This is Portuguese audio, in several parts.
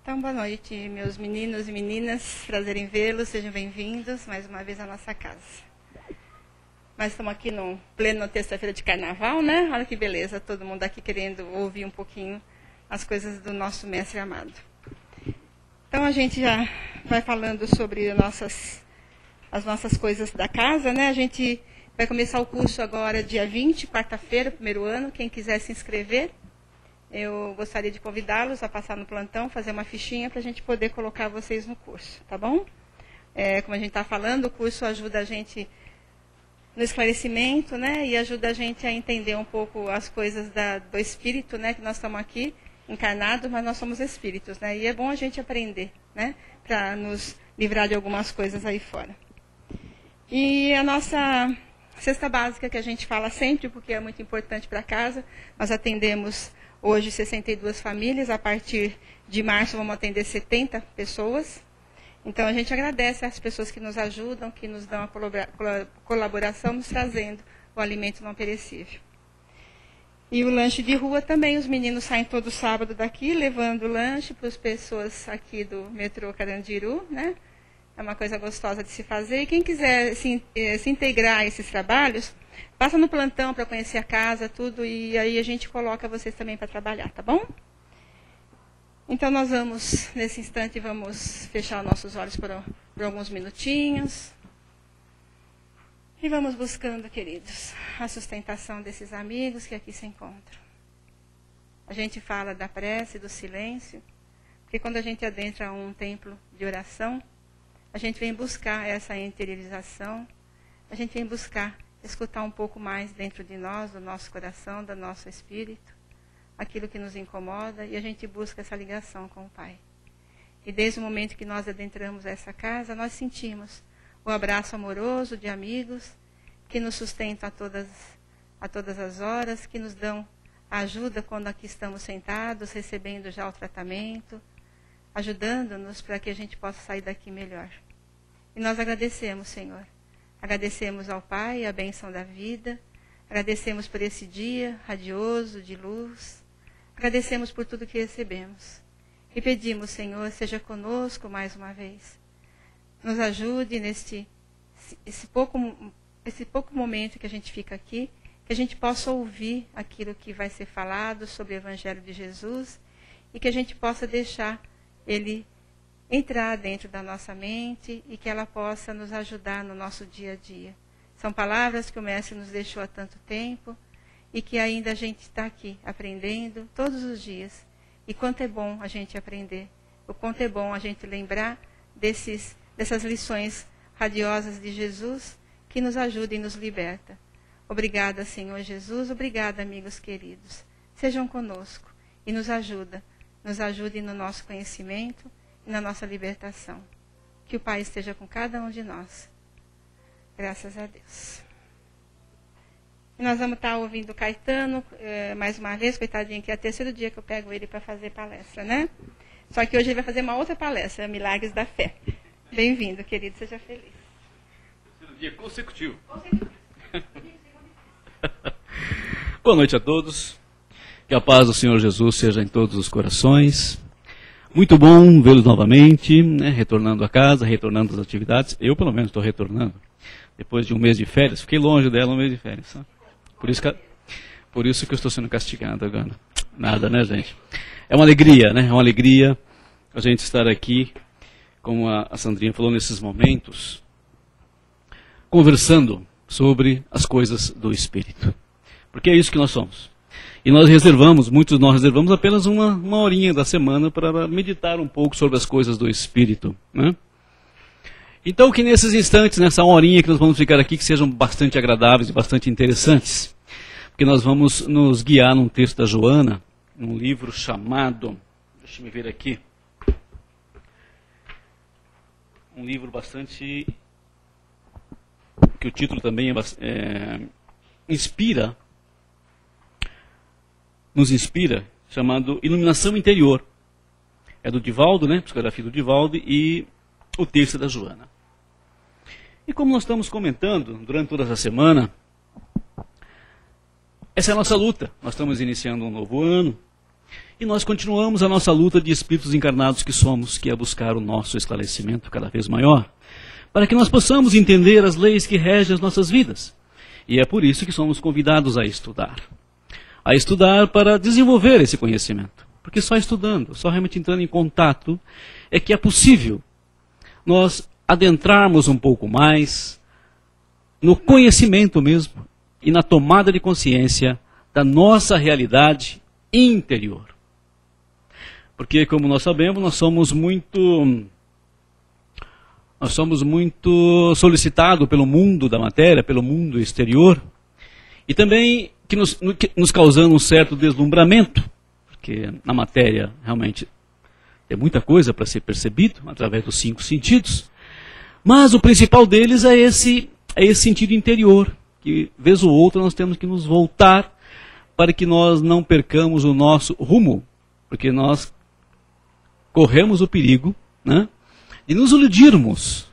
Então, boa noite, meus meninos e meninas. Prazer em vê-los. Sejam bem-vindos mais uma vez à nossa casa. Nós estamos aqui no pleno terça-feira de carnaval, né? Olha que beleza, todo mundo aqui querendo ouvir um pouquinho as coisas do nosso mestre amado. Então, a gente já vai falando sobre as nossas coisas da casa, né? A gente vai começar o curso agora, dia 20, quarta-feira, primeiro ano. Quem quiser se inscrever, eu gostaria de convidá-los a passar no plantão, fazer uma fichinha para a gente poder colocar vocês no curso, tá bom? Como a gente está falando, o curso ajuda a gente no esclarecimento, né? E ajuda a gente a entender um pouco as coisas do espírito, né? Que nós estamos aqui encarnados, mas nós somos espíritos, né? E é bom a gente aprender, né? Para nos livrar de algumas coisas aí fora. E a nossa cesta básica, que a gente fala sempre, porque é muito importante para casa, nós atendemos hoje 62 famílias, a partir de março vamos atender 70 pessoas. Então a gente agradece às pessoas que nos ajudam, que nos dão a colaboração, nos trazendo o alimento não perecível. E o lanche de rua também, os meninos saem todo sábado daqui, levando lanche para as pessoas aqui do metrô Carandiru, né? É uma coisa gostosa de se fazer. E quem quiser se integrar a esses trabalhos, passa no plantão para conhecer a casa, tudo, e aí a gente coloca vocês também para trabalhar, tá bom? Então nós vamos, nesse instante, vamos fechar nossos olhos por alguns minutinhos. E vamos buscando, queridos, a sustentação desses amigos que aqui se encontram. A gente fala da prece, do silêncio, porque quando a gente adentra um templo de oração, a gente vem buscar essa interiorização, a gente vem buscar escutar um pouco mais dentro de nós, do nosso coração, do nosso espírito, aquilo que nos incomoda, e a gente busca essa ligação com o Pai. E desde o momento que nós adentramos essa casa, nós sentimos o abraço amoroso de amigos que nos sustentam a todas as horas, que nos dão a ajuda quando aqui estamos sentados, recebendo já o tratamento, ajudando-nos para que a gente possa sair daqui melhor. E nós agradecemos, Senhor. Agradecemos ao Pai a bênção da vida, agradecemos por esse dia radioso, de luz, agradecemos por tudo que recebemos. E pedimos, Senhor, seja conosco mais uma vez. Nos ajude nesse pouco momento que a gente fica aqui, que a gente possa ouvir aquilo que vai ser falado sobre o Evangelho de Jesus e que a gente possa deixar ele entrar dentro da nossa mente e que ela possa nos ajudar no nosso dia a dia. São palavras que o Mestre nos deixou há tanto tempo e que ainda a gente está aqui aprendendo todos os dias. E quanto é bom a gente aprender, o quanto é bom a gente lembrar dessas lições radiosas de Jesus que nos ajuda e nos liberta. Obrigada, Senhor Jesus, obrigada, amigos queridos. Sejam conosco e nos ajudem no nosso conhecimento e na nossa libertação. Que o Pai esteja com cada um de nós. Graças a Deus. E nós vamos estar ouvindo o Caetano, mais uma vez, coitadinho, que é o terceiro dia que eu pego ele para fazer palestra, né? Só que hoje ele vai fazer uma outra palestra, Milagres da Fé. Bem-vindo, querido, seja feliz. Terceiro dia consecutivo. Boa noite a todos. Que a paz do Senhor Jesus seja em todos os corações. Muito bom vê-los novamente, né, retornando a casa, retornando às atividades. Eu, pelo menos, estou retornando. Depois de um mês de férias, fiquei longe dela um mês de férias. Sabe? Por isso que eu estou sendo castigado agora. Nada, né, gente? É uma alegria, né? É uma alegria a gente estar aqui, como a Sandrinha falou, nesses momentos, conversando sobre as coisas do Espírito. Porque é isso que nós somos. E muitos de nós reservamos apenas uma horinha da semana para meditar um pouco sobre as coisas do Espírito, né? Então que nesses instantes, nessa horinha que nós vamos ficar aqui, que sejam bastante agradáveis e bastante interessantes. Porque nós vamos nos guiar num texto da Joana, num livro chamado, deixa eu ver aqui, um livro bastante, que o título também nos inspira, chamado Iluminação Interior. É do Divaldo, né? Psicografia do Divaldo e o texto da Joana. E como nós estamos comentando durante toda essa semana, essa é a nossa luta. Nós estamos iniciando um novo ano E nós continuamos a nossa luta de espíritos encarnados que somos, que é buscar o nosso esclarecimento cada vez maior, para que nós possamos entender as leis que regem as nossas vidas. E é por isso que somos convidados a estudar. A estudar para desenvolver esse conhecimento. Porque só estudando, só realmente entrando em contato, é que é possível nós adentrarmos um pouco mais no conhecimento mesmo e na tomada de consciência da nossa realidade interior. Porque, como nós sabemos, nós somos muito solicitados pelo mundo da matéria, pelo mundo exterior, e também que nos causando um certo deslumbramento, porque na matéria realmente tem muita coisa para ser percebido através dos 5 sentidos, mas o principal deles é esse sentido interior, que vez ou outra nós temos que nos voltar para que nós não percamos o nosso rumo, porque nós corremos o perigo, né, de nos iludirmos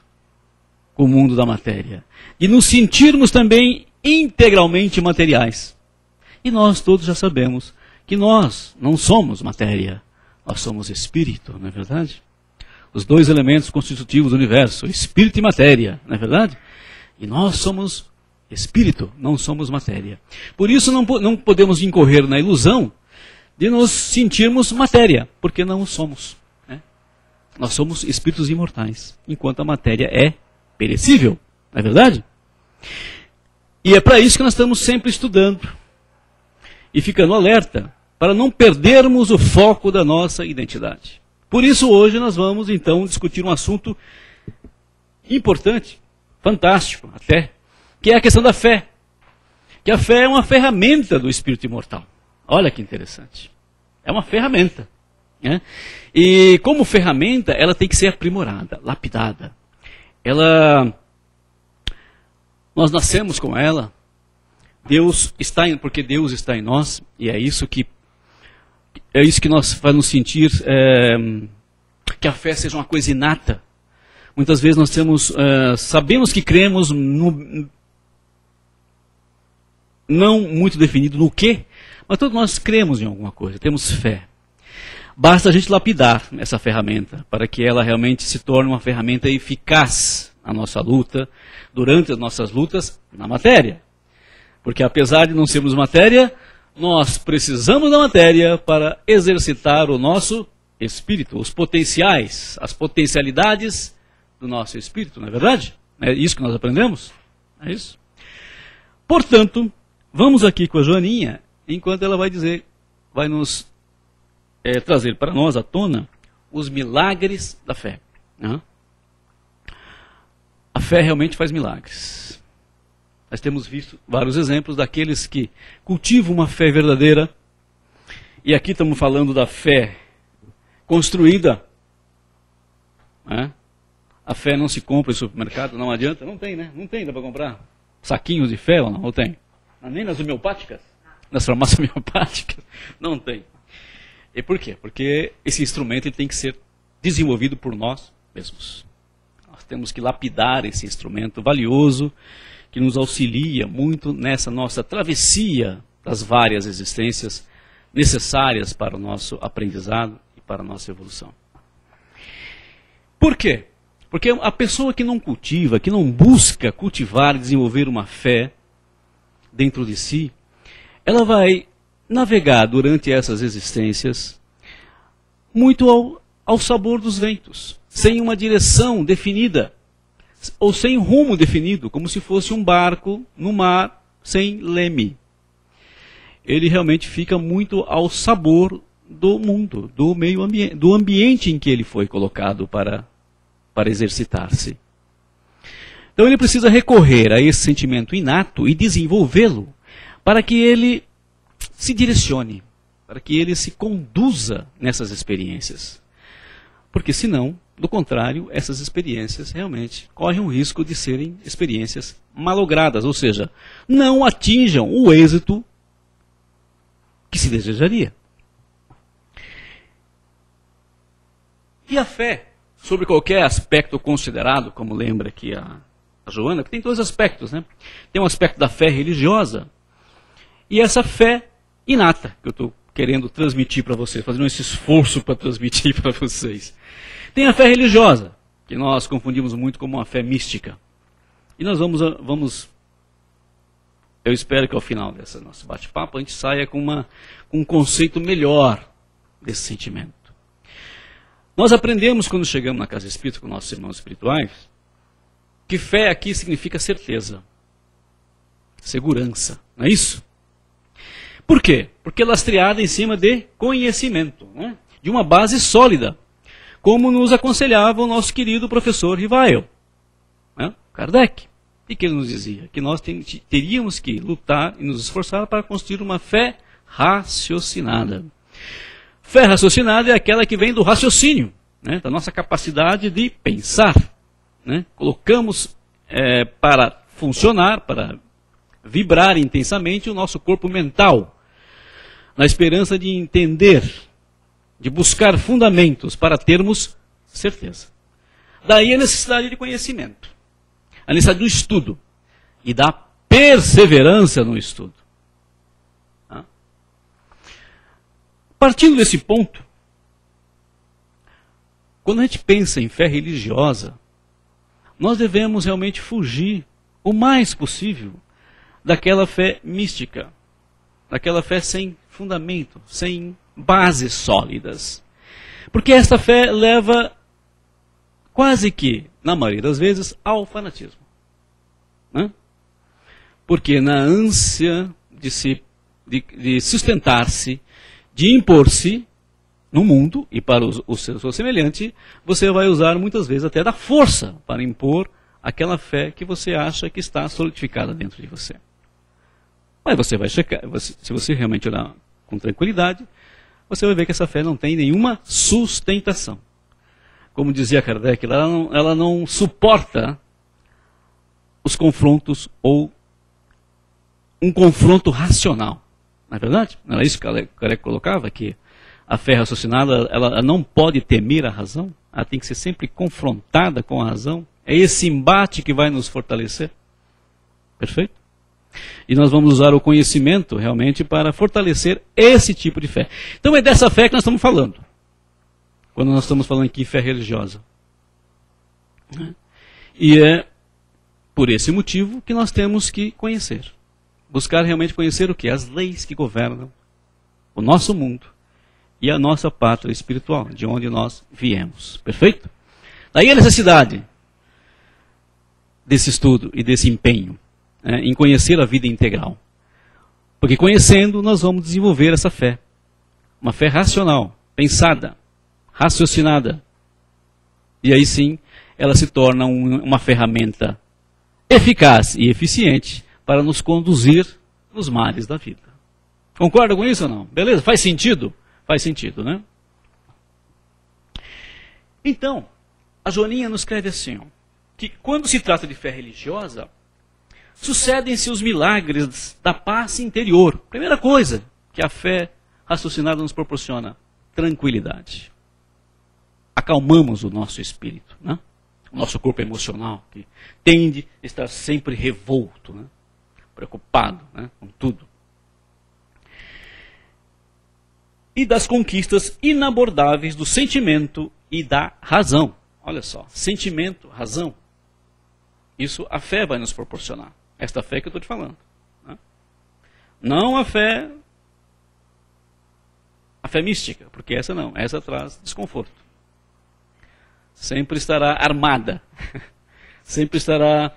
com o mundo da matéria, de nos sentirmos também integralmente materiais. E nós todos já sabemos que nós não somos matéria, nós somos espírito, não é verdade? Os 2 elementos constitutivos do universo, espírito e matéria, não é verdade? E nós somos espírito, não somos matéria. Por isso não podemos incorrer na ilusão de nos sentirmos matéria, porque não o somos. Né? Nós somos espíritos imortais, enquanto a matéria é perecível, não é verdade? E é para isso que nós estamos sempre estudando e ficando alerta, para não perdermos o foco da nossa identidade. Por isso hoje nós vamos então discutir um assunto importante, fantástico até, que é a questão da fé. Que a fé é uma ferramenta do espírito imortal. Olha que interessante. É uma ferramenta. Né? E como ferramenta, ela tem que ser aprimorada, lapidada. Nós nascemos com ela, porque Deus está em nós, e é isso que nós faz nos sentir que a fé seja uma coisa inata. Muitas vezes nós sabemos que cremos não muito definido no quê, mas todos nós cremos em alguma coisa, temos fé. Basta a gente lapidar essa ferramenta para que ela realmente se torne uma ferramenta eficaz na nossa luta, durante as nossas lutas na matéria. Porque apesar de não sermos matéria, nós precisamos da matéria para exercitar o nosso espírito, os potenciais, as potencialidades do nosso espírito, não é verdade? É isso que nós aprendemos? É isso? Portanto, vamos aqui com a Joaninha, enquanto ela vai nos trazer para nós à tona os milagres da fé. Né? A fé realmente faz milagres. Nós temos visto vários exemplos daqueles que cultivam uma fé verdadeira. E aqui estamos falando da fé construída. Né? A fé não se compra em supermercado, não adianta. Não tem, né? Não tem, dá para comprar saquinhos de fé ou não? Ou tem? Nem nas homeopáticas? Nas farmácias homeopáticas? Não tem. E por quê? Porque esse instrumento ele tem que ser desenvolvido por nós mesmos. Nós temos que lapidar esse instrumento valioso que nos auxilia muito nessa nossa travessia das várias existências necessárias para o nosso aprendizado e para a nossa evolução. Por quê? Porque a pessoa que não cultiva, que não busca cultivar e desenvolver uma fé dentro de si, ela vai navegar durante essas existências muito ao sabor dos ventos, sem uma direção definida, ou sem rumo definido, como se fosse um barco no mar sem leme. Ele realmente fica muito ao sabor do mundo, do meio ambiente, do ambiente em que ele foi colocado para exercitar-se. Então ele precisa recorrer a esse sentimento inato e desenvolvê-lo para que ele se direcione, para que ele se conduza nessas experiências. Porque senão, do contrário, essas experiências realmente correm o risco de serem experiências malogradas, ou seja, não atinjam o êxito que se desejaria. E a fé, sobre qualquer aspecto considerado, como lembra aqui a Joana, que tem dois aspectos, né? Tem um aspecto da fé religiosa e essa fé inata, que eu estou querendo transmitir para vocês, fazendo esse esforço para transmitir para vocês. Tem a fé religiosa, que nós confundimos muito como uma fé mística. E nós vamos eu espero que ao final desse nosso bate-papo a gente saia com um conceito melhor desse sentimento. Nós aprendemos quando chegamos na casa espírita com nossos irmãos espirituais, que fé aqui significa certeza, segurança, não é isso? Por quê? Porque lastreada em cima de conhecimento, né? De uma base sólida, como nos aconselhava o nosso querido professor Rivael, né? Kardec. E que ele nos dizia? Que nós teríamos que lutar e nos esforçar para construir uma fé raciocinada. Fé raciocinada é aquela que vem do raciocínio, né? Da nossa capacidade de pensar, né? Colocamos para funcionar, para vibrar intensamente o nosso corpo mental, na esperança de entender, de buscar fundamentos para termos certeza. Daí a necessidade de conhecimento, a necessidade do estudo e da perseverança no estudo. Partindo desse ponto, quando a gente pensa em fé religiosa, nós devemos realmente fugir o mais possível daquela fé mística, daquela fé sem fundamento, sem bases sólidas. Porque esta fé leva quase que, na maioria das vezes, ao fanatismo. Né? Porque na ânsia de sustentar-se, de impor-se no mundo e para o seu semelhante, você vai usar muitas vezes até da força para impor aquela fé que você acha que está solidificada dentro de você. Mas você vai checar, se você realmente olhar com tranquilidade, você vai ver que essa fé não tem nenhuma sustentação. Como dizia Kardec, ela não suporta os confrontos ou um confronto racional. Não é verdade? Não era isso que Kardec colocava? Que a fé raciocinada ela não pode temer a razão, ela tem que ser sempre confrontada com a razão. É esse embate que vai nos fortalecer. Perfeito? E nós vamos usar o conhecimento realmente para fortalecer esse tipo de fé. Então é dessa fé que nós estamos falando, quando nós estamos falando aqui em fé religiosa. E é por esse motivo que nós temos que conhecer. Buscar realmente conhecer o quê? As leis que governam o nosso mundo e a nossa pátria espiritual, de onde nós viemos. Perfeito? Daí a necessidade desse estudo e desse empenho em conhecer a vida integral. Porque conhecendo, nós vamos desenvolver essa fé. Uma fé racional, pensada, raciocinada. E aí sim, ela se torna uma ferramenta eficaz e eficiente para nos conduzir nos mares da vida. Concorda com isso ou não? Beleza? Faz sentido? Faz sentido, né? Então, a Joaninha nos escreve assim, que quando se trata de fé religiosa, sucedem-se os milagres da paz interior. Primeira coisa que a fé raciocinada nos proporciona: tranquilidade. Acalmamos o nosso espírito, né? O nosso corpo emocional, que tende a estar sempre revolto, né? Preocupado, né? Com tudo. E das conquistas inabordáveis do sentimento e da razão. Olha só, sentimento, razão. Isso a fé vai nos proporcionar. Esta fé que eu estou te falando. Né? Não a fé mística, porque essa não, essa traz desconforto. Sempre estará armada, sempre estará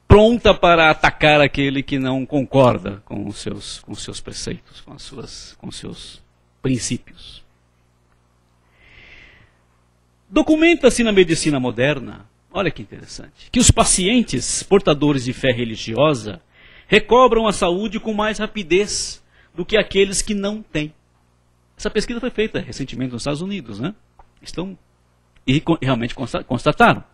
pronta para atacar aquele que não concorda com os seus preceitos, com os seus princípios. Documenta-se na medicina moderna, olha que interessante, que os pacientes portadores de fé religiosa recobram a saúde com mais rapidez do que aqueles que não têm. Essa pesquisa foi feita recentemente nos Estados Unidos, né? E realmente constataram.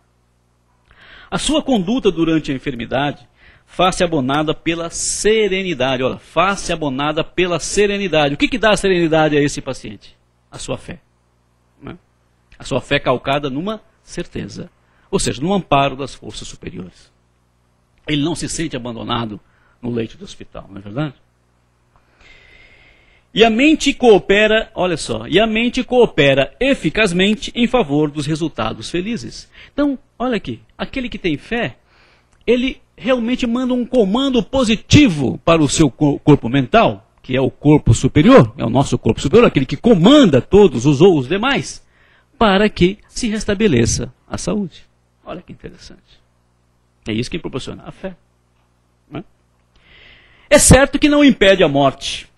A sua conduta durante a enfermidade faz-se abonada pela serenidade. Olha, faz-se abonada pela serenidade. O que dá a serenidade a esse paciente? A sua fé. Né? A sua fé calcada numa certeza. Ou seja, no amparo das forças superiores. Ele não se sente abandonado no leito do hospital, não é verdade? E a mente coopera, olha só, e a mente coopera eficazmente em favor dos resultados felizes. Então, olha aqui, aquele que tem fé, ele realmente manda um comando positivo para o seu corpo mental, que é o corpo superior, é o nosso corpo superior, aquele que comanda todos os demais, para que se restabeleça a saúde. Olha que interessante. É isso que proporciona a fé. Né? É certo que não impede a morte,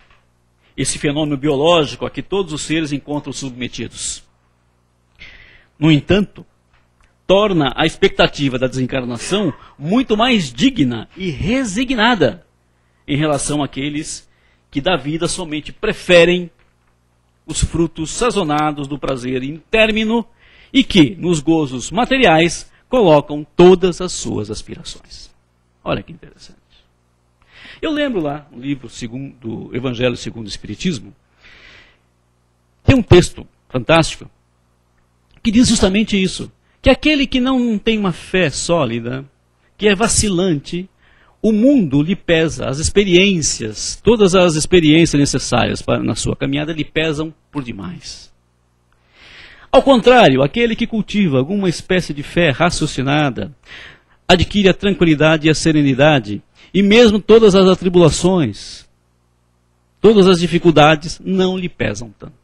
esse fenômeno biológico a que todos os seres encontram submetidos. No entanto, torna a expectativa da desencarnação muito mais digna e resignada em relação àqueles que da vida somente preferem os frutos sazonados do prazer intérmino e que, nos gozos materiais, colocam todas as suas aspirações. Olha que interessante. Eu lembro lá, no livro do Evangelho segundo o Espiritismo, tem um texto fantástico que diz justamente isso, que aquele que não tem uma fé sólida, que é vacilante, o mundo lhe pesa, as experiências, todas as experiências necessárias na sua caminhada lhe pesam por demais. Ao contrário, aquele que cultiva alguma espécie de fé raciocinada, adquire a tranquilidade e a serenidade, e mesmo todas as atribulações, todas as dificuldades não lhe pesam tanto.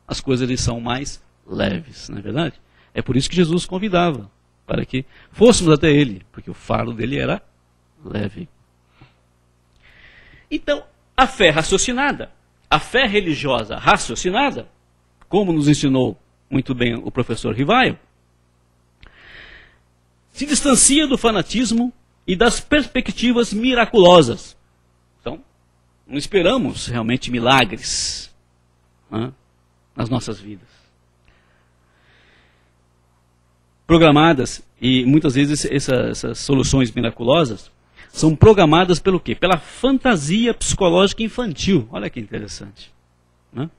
As coisas lhe são mais leves, não é verdade? É por isso que Jesus convidava, para que fôssemos até ele, porque o fardo dele era leve. Então, a fé raciocinada, a fé religiosa raciocinada, como nos ensinou muito bem o professor Rivaio, se distancia do fanatismo e das perspectivas miraculosas. Então, não esperamos realmente milagres, né, nas nossas vidas. Programadas, e muitas vezes essas soluções miraculosas são programadas pelo quê? Pela fantasia psicológica infantil. Olha que interessante. Né?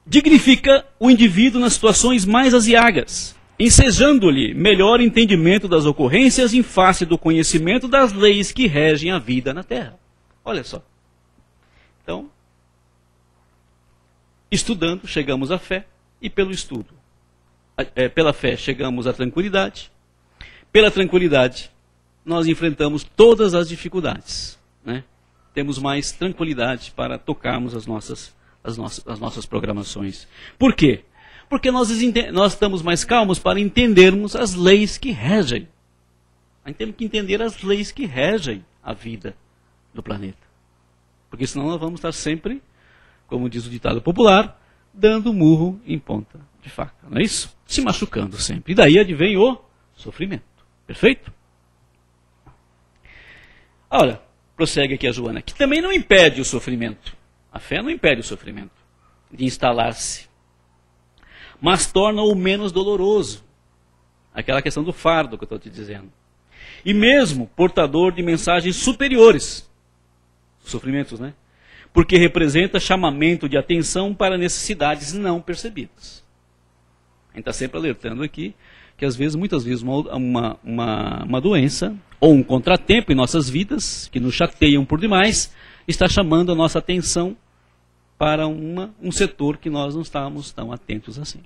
Dignifica o indivíduo nas situações mais aziagas, ensejando-lhe melhor entendimento das ocorrências em face do conhecimento das leis que regem a vida na Terra. Olha só. Então, estudando, chegamos à fé, e pelo estudo, pela fé, chegamos à tranquilidade. Pela tranquilidade, nós enfrentamos todas as dificuldades. Né? Temos mais tranquilidade para tocarmos as nossas programações. Por quê? Porque nós estamos mais calmos para entendermos as leis que regem. Nós temos que entender as leis que regem a vida do planeta. Porque senão nós vamos estar sempre, como diz o ditado popular, dando murro em ponta de faca. Não é isso? Se machucando sempre. E daí advém o sofrimento. Perfeito? Ora, prossegue aqui a Joana, que também não impede o sofrimento. A fé não impede o sofrimento de instalar-se, mas torna-o menos doloroso. Aquela questão do fardo que eu estou te dizendo. E mesmo portador de mensagens superiores. Sofrimentos, né? Porque representa chamamento de atenção para necessidades não percebidas. A gente está sempre alertando aqui que às vezes, muitas vezes, uma doença ou um contratempo em nossas vidas, que nos chateiam por demais, está chamando a nossa atenção para um setor que nós não estamos tão atentos assim.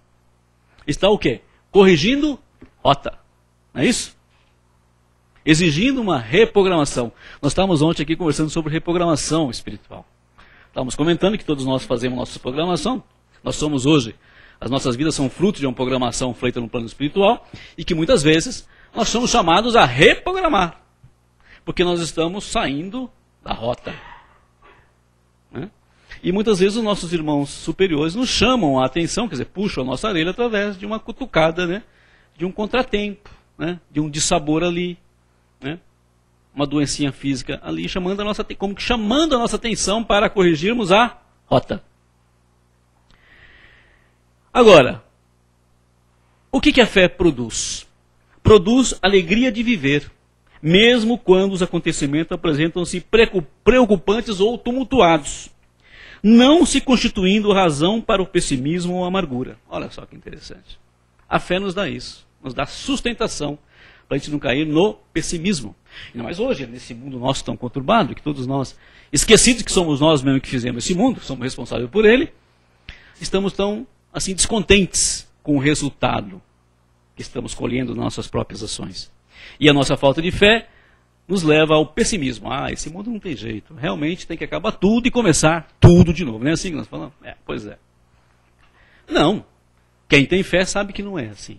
Está o quê? Corrigindo rota. Não é isso? Exigindo uma reprogramação. Nós estávamos ontem aqui conversando sobre reprogramação espiritual. Estávamos comentando que todos nós fazemos nossa programação. Nós somos hoje, as nossas vidas são fruto de uma programação feita no plano espiritual e que muitas vezes nós somos chamados a reprogramar. Porque nós estamos saindo da rota. Né? E muitas vezes os nossos irmãos superiores nos chamam a atenção, quer dizer, puxam a nossa orelha através de uma cutucada, né? De um contratempo, né? De um dissabor ali, né? Uma doencinha física ali, chamando a nossa atenção para corrigirmos a rota. Agora, o que a fé produz? Produz alegria de viver, mesmo quando os acontecimentos apresentam-se preocupantes ou tumultuados, não se constituindo razão para o pessimismo ou a amargura. Olha só que interessante. A fé nos dá isso, nos dá sustentação para a gente não cair no pessimismo. Ainda mais hoje, nesse mundo nosso tão conturbado, que todos nós, esquecidos que somos nós mesmos que fizemos esse mundo, somos responsáveis por ele, estamos tão assim descontentes com o resultado que estamos colhendo nas nossas próprias ações. E a nossa falta de fé nos leva ao pessimismo. Esse mundo não tem jeito. Realmente tem que acabar tudo e começar tudo de novo. Não é assim que nós falamos? Pois é. Não. Quem tem fé sabe que não é assim.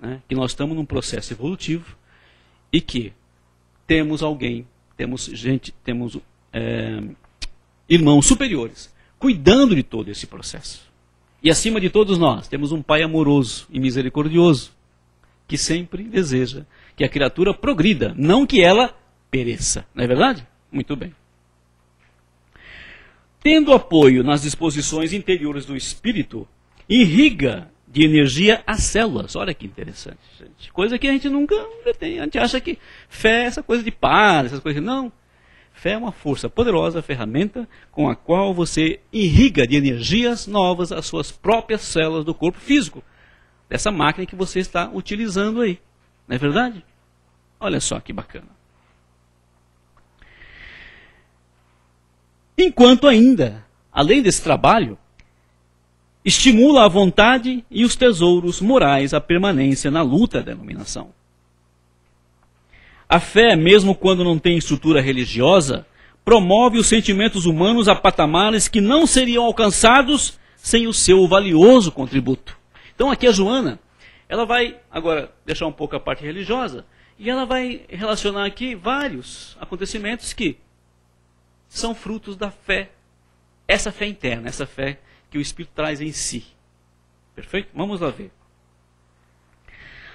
Né? Que nós estamos num processo evolutivo e que temos alguém, temos irmãos superiores cuidando de todo esse processo. E acima de todos nós, temos um Pai amoroso e misericordioso que sempre deseja que a criatura progrida, não que ela pereça. Não é verdade? Muito bem. Tendo apoio nas disposições interiores do espírito, irriga de energia as células. Olha que interessante, gente. Coisa que a gente nunca tem. A gente acha que fé é essa coisa de paz, essas coisas. Não. Fé é uma força poderosa, ferramenta com a qual você irriga de energias novas as suas próprias células do corpo físico. Dessa máquina que você está utilizando aí. Não é verdade? Olha só que bacana. Enquanto ainda, além desse trabalho, estimula a vontade e os tesouros morais à permanência na luta da iluminação. A fé, mesmo quando não tem estrutura religiosa, promove os sentimentos humanos a patamares que não seriam alcançados sem o seu valioso contributo. Então aqui a Joana, ela vai agora deixar um pouco a parte religiosa e ela vai relacionar aqui vários acontecimentos que são frutos da fé, essa fé interna, essa fé que o Espírito traz em si. Perfeito? Vamos lá ver.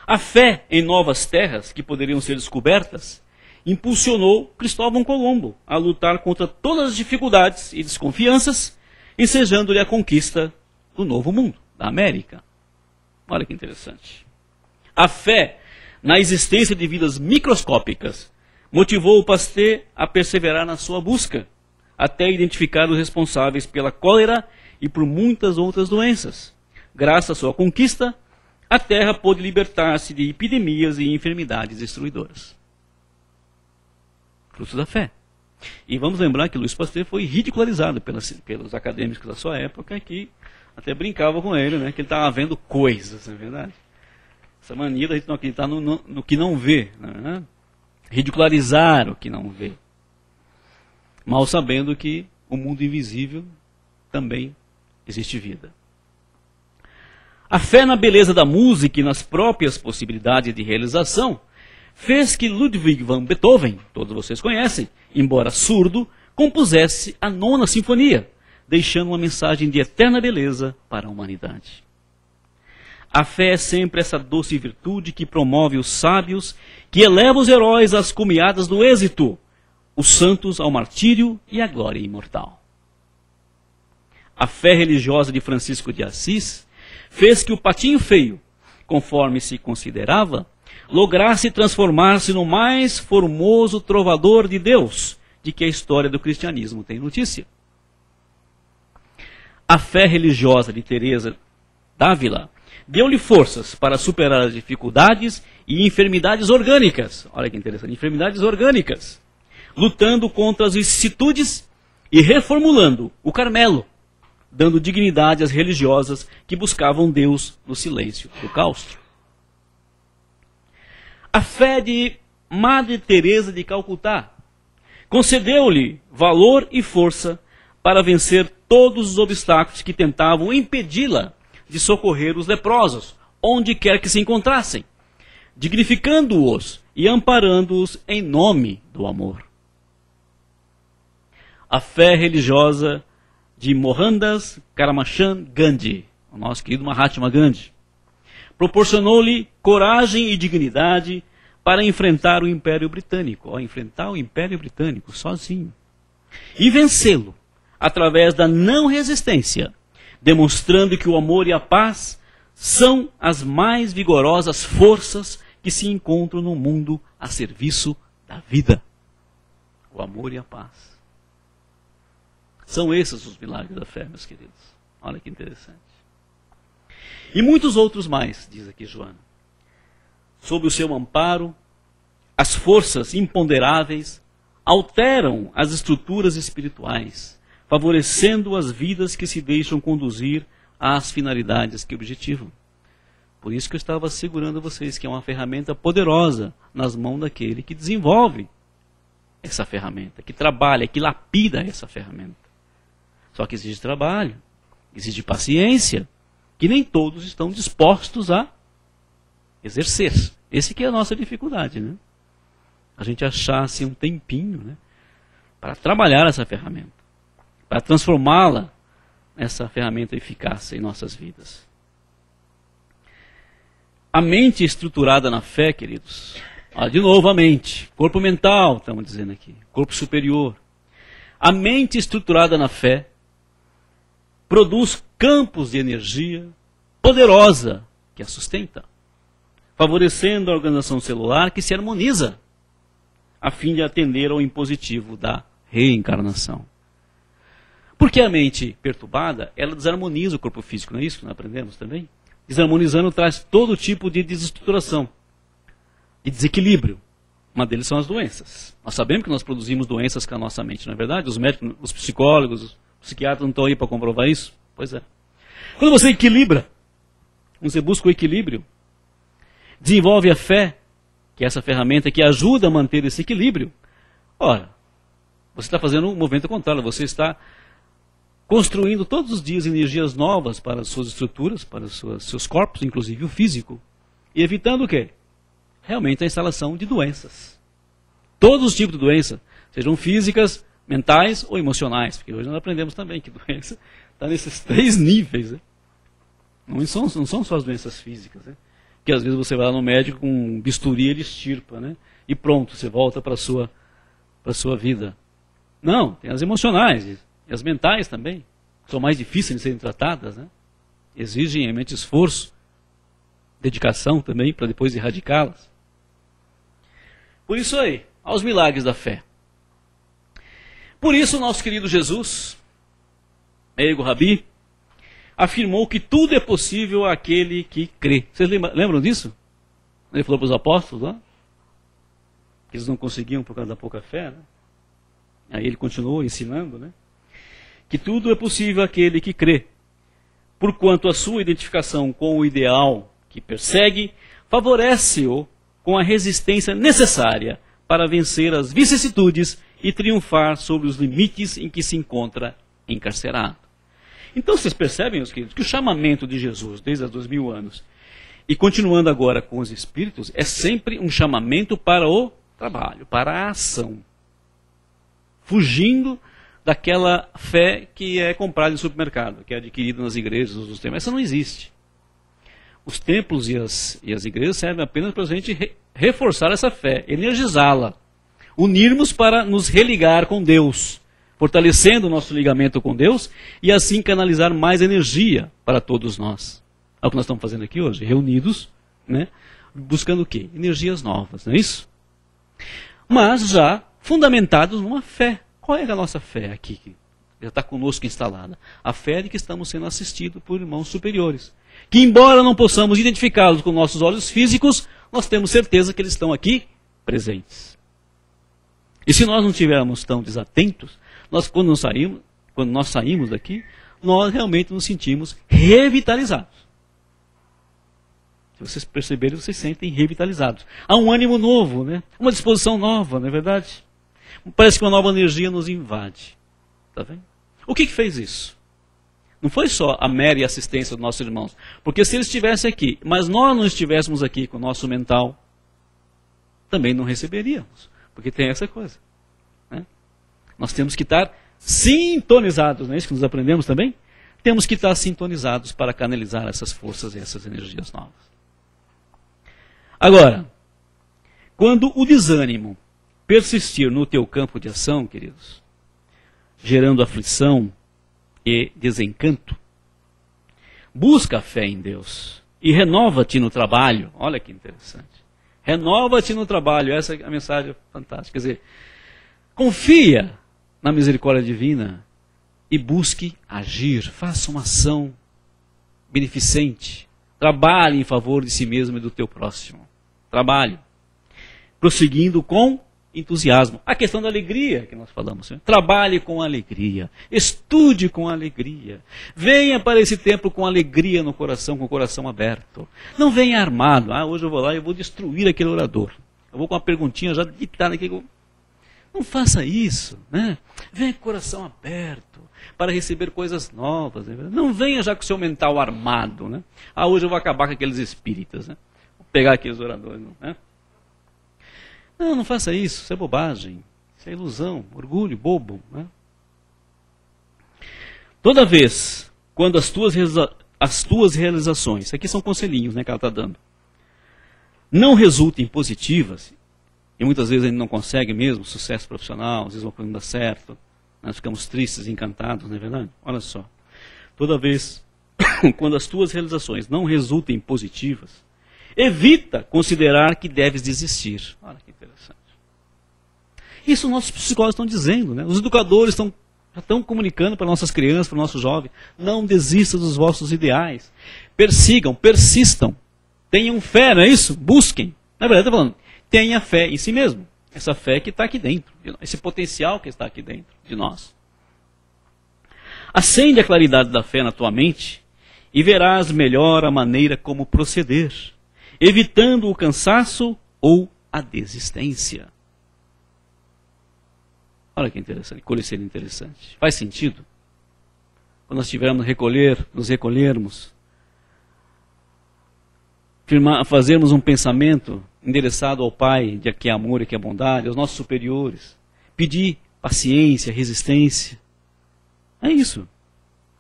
A fé em novas terras que poderiam ser descobertas impulsionou Cristóvão Colombo a lutar contra todas as dificuldades e desconfianças, ensejando-lhe a conquista do Novo Mundo, da América. Olha que interessante. A fé na existência de vidas microscópicas motivou o Pasteur a perseverar na sua busca, até identificar os responsáveis pela cólera e por muitas outras doenças. Graças à sua conquista, a Terra pôde libertar-se de epidemias e enfermidades destruidoras. Fruto da fé. E vamos lembrar que Louis Pasteur foi ridicularizado pelos acadêmicos da sua época, que até brincavam com ele, né, que ele estava vendo coisas, não é verdade? Essa mania da gente não acreditar no que não vê. Né? Ridicularizar o que não vê. Mal sabendo que o mundo invisível também existe vida. A fé na beleza da música e nas próprias possibilidades de realização fez que Ludwig van Beethoven, todos vocês conhecem, embora surdo, compusesse a 9ª Sinfonia, deixando uma mensagem de eterna beleza para a humanidade. A fé é sempre essa doce virtude que promove os sábios, que eleva os heróis às cumeadas do êxito, os santos ao martírio e à glória imortal. A fé religiosa de Francisco de Assis fez que o patinho feio, conforme se considerava, lograsse transformar-se no mais formoso trovador de Deus, de que a história do cristianismo tem notícia. A fé religiosa de Teresa d'Ávila deu-lhe forças para superar as dificuldades e enfermidades orgânicas. Olha que interessante, enfermidades orgânicas, lutando contra as vicissitudes e reformulando o Carmelo, dando dignidade às religiosas que buscavam Deus no silêncio do claustro. A fé de Madre Teresa de Calcutá concedeu-lhe valor e força para vencer todos os obstáculos que tentavam impedi-la de socorrer os leprosos, onde quer que se encontrassem, dignificando-os e amparando-os em nome do amor. A fé religiosa de Mohandas Karamchand Gandhi, o nosso querido Mahatma Gandhi, proporcionou-lhe coragem e dignidade para enfrentar o Império Britânico, enfrentar o Império Britânico sozinho, e vencê-lo através da não resistência, demonstrando que o amor e a paz são as mais vigorosas forças que se encontram no mundo a serviço da vida. O amor e a paz. São esses os milagres da fé, meus queridos. Olha que interessante. E muitos outros mais, diz aqui Joana. sob o seu amparo, as forças imponderáveis alteram as estruturas espirituais, favorecendo as vidas que se deixam conduzir às finalidades que objetivam. Por isso que eu estava assegurando a vocês que é uma ferramenta poderosa nas mãos daquele que desenvolve essa ferramenta, que trabalha, que lapida essa ferramenta. Só que exige trabalho, exige paciência, que nem todos estão dispostos a exercer. Esse que é a nossa dificuldade, né? A gente achar assim, um tempinho, né, para trabalhar essa ferramenta, para transformá-la nessa ferramenta eficaz em nossas vidas. A mente estruturada na fé, queridos, de novo a mente, corpo mental, estamos dizendo aqui, corpo superior. A mente estruturada na fé produz campos de energia poderosa que a sustenta, favorecendo a organização celular que se harmoniza, a fim de atender ao impositivo da reencarnação. Porque a mente perturbada, ela desarmoniza o corpo físico, não é isso que nós aprendemos também? Desarmonizando traz todo tipo de desestruturação, de desequilíbrio. Uma deles são as doenças. Nós sabemos que nós produzimos doenças com a nossa mente, não é verdade? Os médicos, os psicólogos, os psiquiatras não estão aí para comprovar isso? Pois é. Quando você equilibra, quando você busca o equilíbrio, desenvolve a fé, que é essa ferramenta que ajuda a manter esse equilíbrio, ora, você está fazendo um movimento contrário, você está construindo todos os dias energias novas para as suas estruturas, para os seus corpos, inclusive o físico, e evitando o quê? Realmente a instalação de doenças. Todos os tipos de doenças, sejam físicas, mentais ou emocionais, porque hoje nós aprendemos também que doença está nesses 3 níveis. Né? Não são só as doenças físicas, né? Que às vezes você vai lá no médico com um bisturi, ele extirpa, né? E pronto, você volta para a sua vida. Não, tem as emocionais e as mentais também, são mais difíceis de serem tratadas, né? Exigem realmente esforço, dedicação também, para depois erradicá-las. Por isso aí, aos milagres da fé. Por isso, nosso querido Jesus, Meigo Rabi, afirmou que tudo é possível àquele que crê. Vocês lembram disso? Ele falou para os apóstolos lá, que eles não conseguiam por causa da pouca fé, né? Aí ele continuou ensinando, né? Que tudo é possível àquele que crê, porquanto a sua identificação com o ideal que persegue favorece-o com a resistência necessária para vencer as vicissitudes e triunfar sobre os limites em que se encontra encarcerado. Então vocês percebem, meus queridos, que o chamamento de Jesus, desde há 2000 anos, e continuando agora com os espíritos, é sempre um chamamento para o trabalho, para a ação. Fugindo daquela fé que é comprada em supermercado, que é adquirida nas igrejas, nos templos. Essa não existe. Os templos e as igrejas servem apenas para a gente reforçar essa fé, energizá-la, unirmos para nos religar com Deus, fortalecendo o nosso ligamento com Deus e assim canalizar mais energia para todos nós. É o que nós estamos fazendo aqui hoje, reunidos, né, buscando o quê? Energias novas, não é isso? Mas já fundamentados numa fé. Qual é a nossa fé aqui, que já está conosco instalada? A fé de que estamos sendo assistidos por irmãos superiores, que embora não possamos identificá-los com nossos olhos físicos, nós temos certeza que eles estão aqui presentes. E se nós não estivermos tão desatentos, quando nós saímos daqui, nós realmente nos sentimos revitalizados. Se vocês perceberem, vocês se sentem revitalizados. Há um ânimo novo, né? Uma disposição nova, não é verdade? Parece que uma nova energia nos invade. Tá vendo? O que fez isso? Não foi só a mera assistência dos nossos irmãos. Porque se eles estivessem aqui, mas nós não estivéssemos aqui com o nosso mental, também não receberíamos. Porque tem essa coisa. Né? Nós temos que estar sintonizados, não é isso que nós aprendemos também? Temos que estar sintonizados para canalizar essas forças e essas energias novas. Agora, quando o desânimo persistir no teu campo de ação, queridos, gerando aflição e desencanto, busca a fé em Deus e renova-te no trabalho. Olha que interessante. Renova-te no trabalho. Essa é a mensagem fantástica. Quer dizer, confia na misericórdia divina e busque agir. Faça uma ação beneficente. Trabalhe em favor de si mesmo e do teu próximo. trabalho, prosseguindo com entusiasmo. A questão da alegria que nós falamos. Né? Trabalhe com alegria, estude com alegria, venha para esse templo com alegria no coração, com o coração aberto. Não venha armado. Hoje eu vou lá e vou destruir aquele orador. Eu vou com uma perguntinha já ditada aqui. Não faça isso, né? Venha com o coração aberto para receber coisas novas. Né? Não venha já com o seu mental armado, né? Hoje eu vou acabar com aqueles espíritas, né? Vou pegar aqueles oradores, né? Não faça isso, isso é bobagem, isso é ilusão, orgulho, bobo. Né? Toda vez, quando as tuas realizações, aqui são conselhinhos, né, que ela está dando, não resultem positivas, e muitas vezes a gente não consegue mesmo sucesso profissional, às vezes uma coisa não dá certo, nós ficamos tristes, encantados, não é verdade? Olha só, toda vez, quando as tuas realizações não resultem positivas, evita considerar que deves desistir. Olha que interessante. Isso nossos psicólogos estão dizendo, né? Os educadores já estão comunicando para nossas crianças, para o nosso jovem. Não desista dos vossos ideais. Persigam, persistam. Tenham fé, não é isso? Busquem. Na verdade, está falando, tenha fé em si mesmo. Essa fé que está aqui dentro. Esse potencial que está aqui dentro de nós. Acende a claridade da fé na tua mente e verás melhor a maneira como proceder, evitando o cansaço ou a desistência. Olha que interessante, conselho interessante. Faz sentido? Quando nós tivermos nos recolhermos, fazermos um pensamento endereçado ao Pai, de que é amor e que é bondade, aos nossos superiores, pedir paciência, resistência. É isso.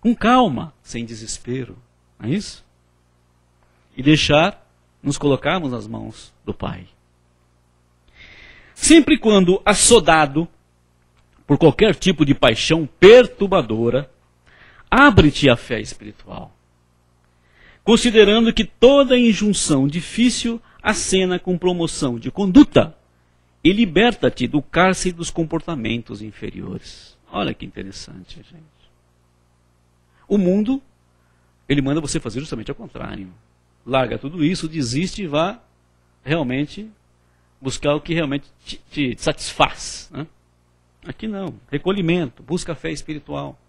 Com calma, sem desespero. É isso? E nos colocarmos nas mãos do Pai. Sempre quando assodado por qualquer tipo de paixão perturbadora, abre-te à fé espiritual, considerando que toda injunção difícil acena com promoção de conduta e liberta-te do cárcere dos comportamentos inferiores. Olha que interessante, gente. O mundo, ele manda você fazer justamente ao contrário. Larga tudo isso, desiste e vá realmente buscar o que realmente te satisfaz. Né? Aqui não. Recolhimento, busca a fé espiritual.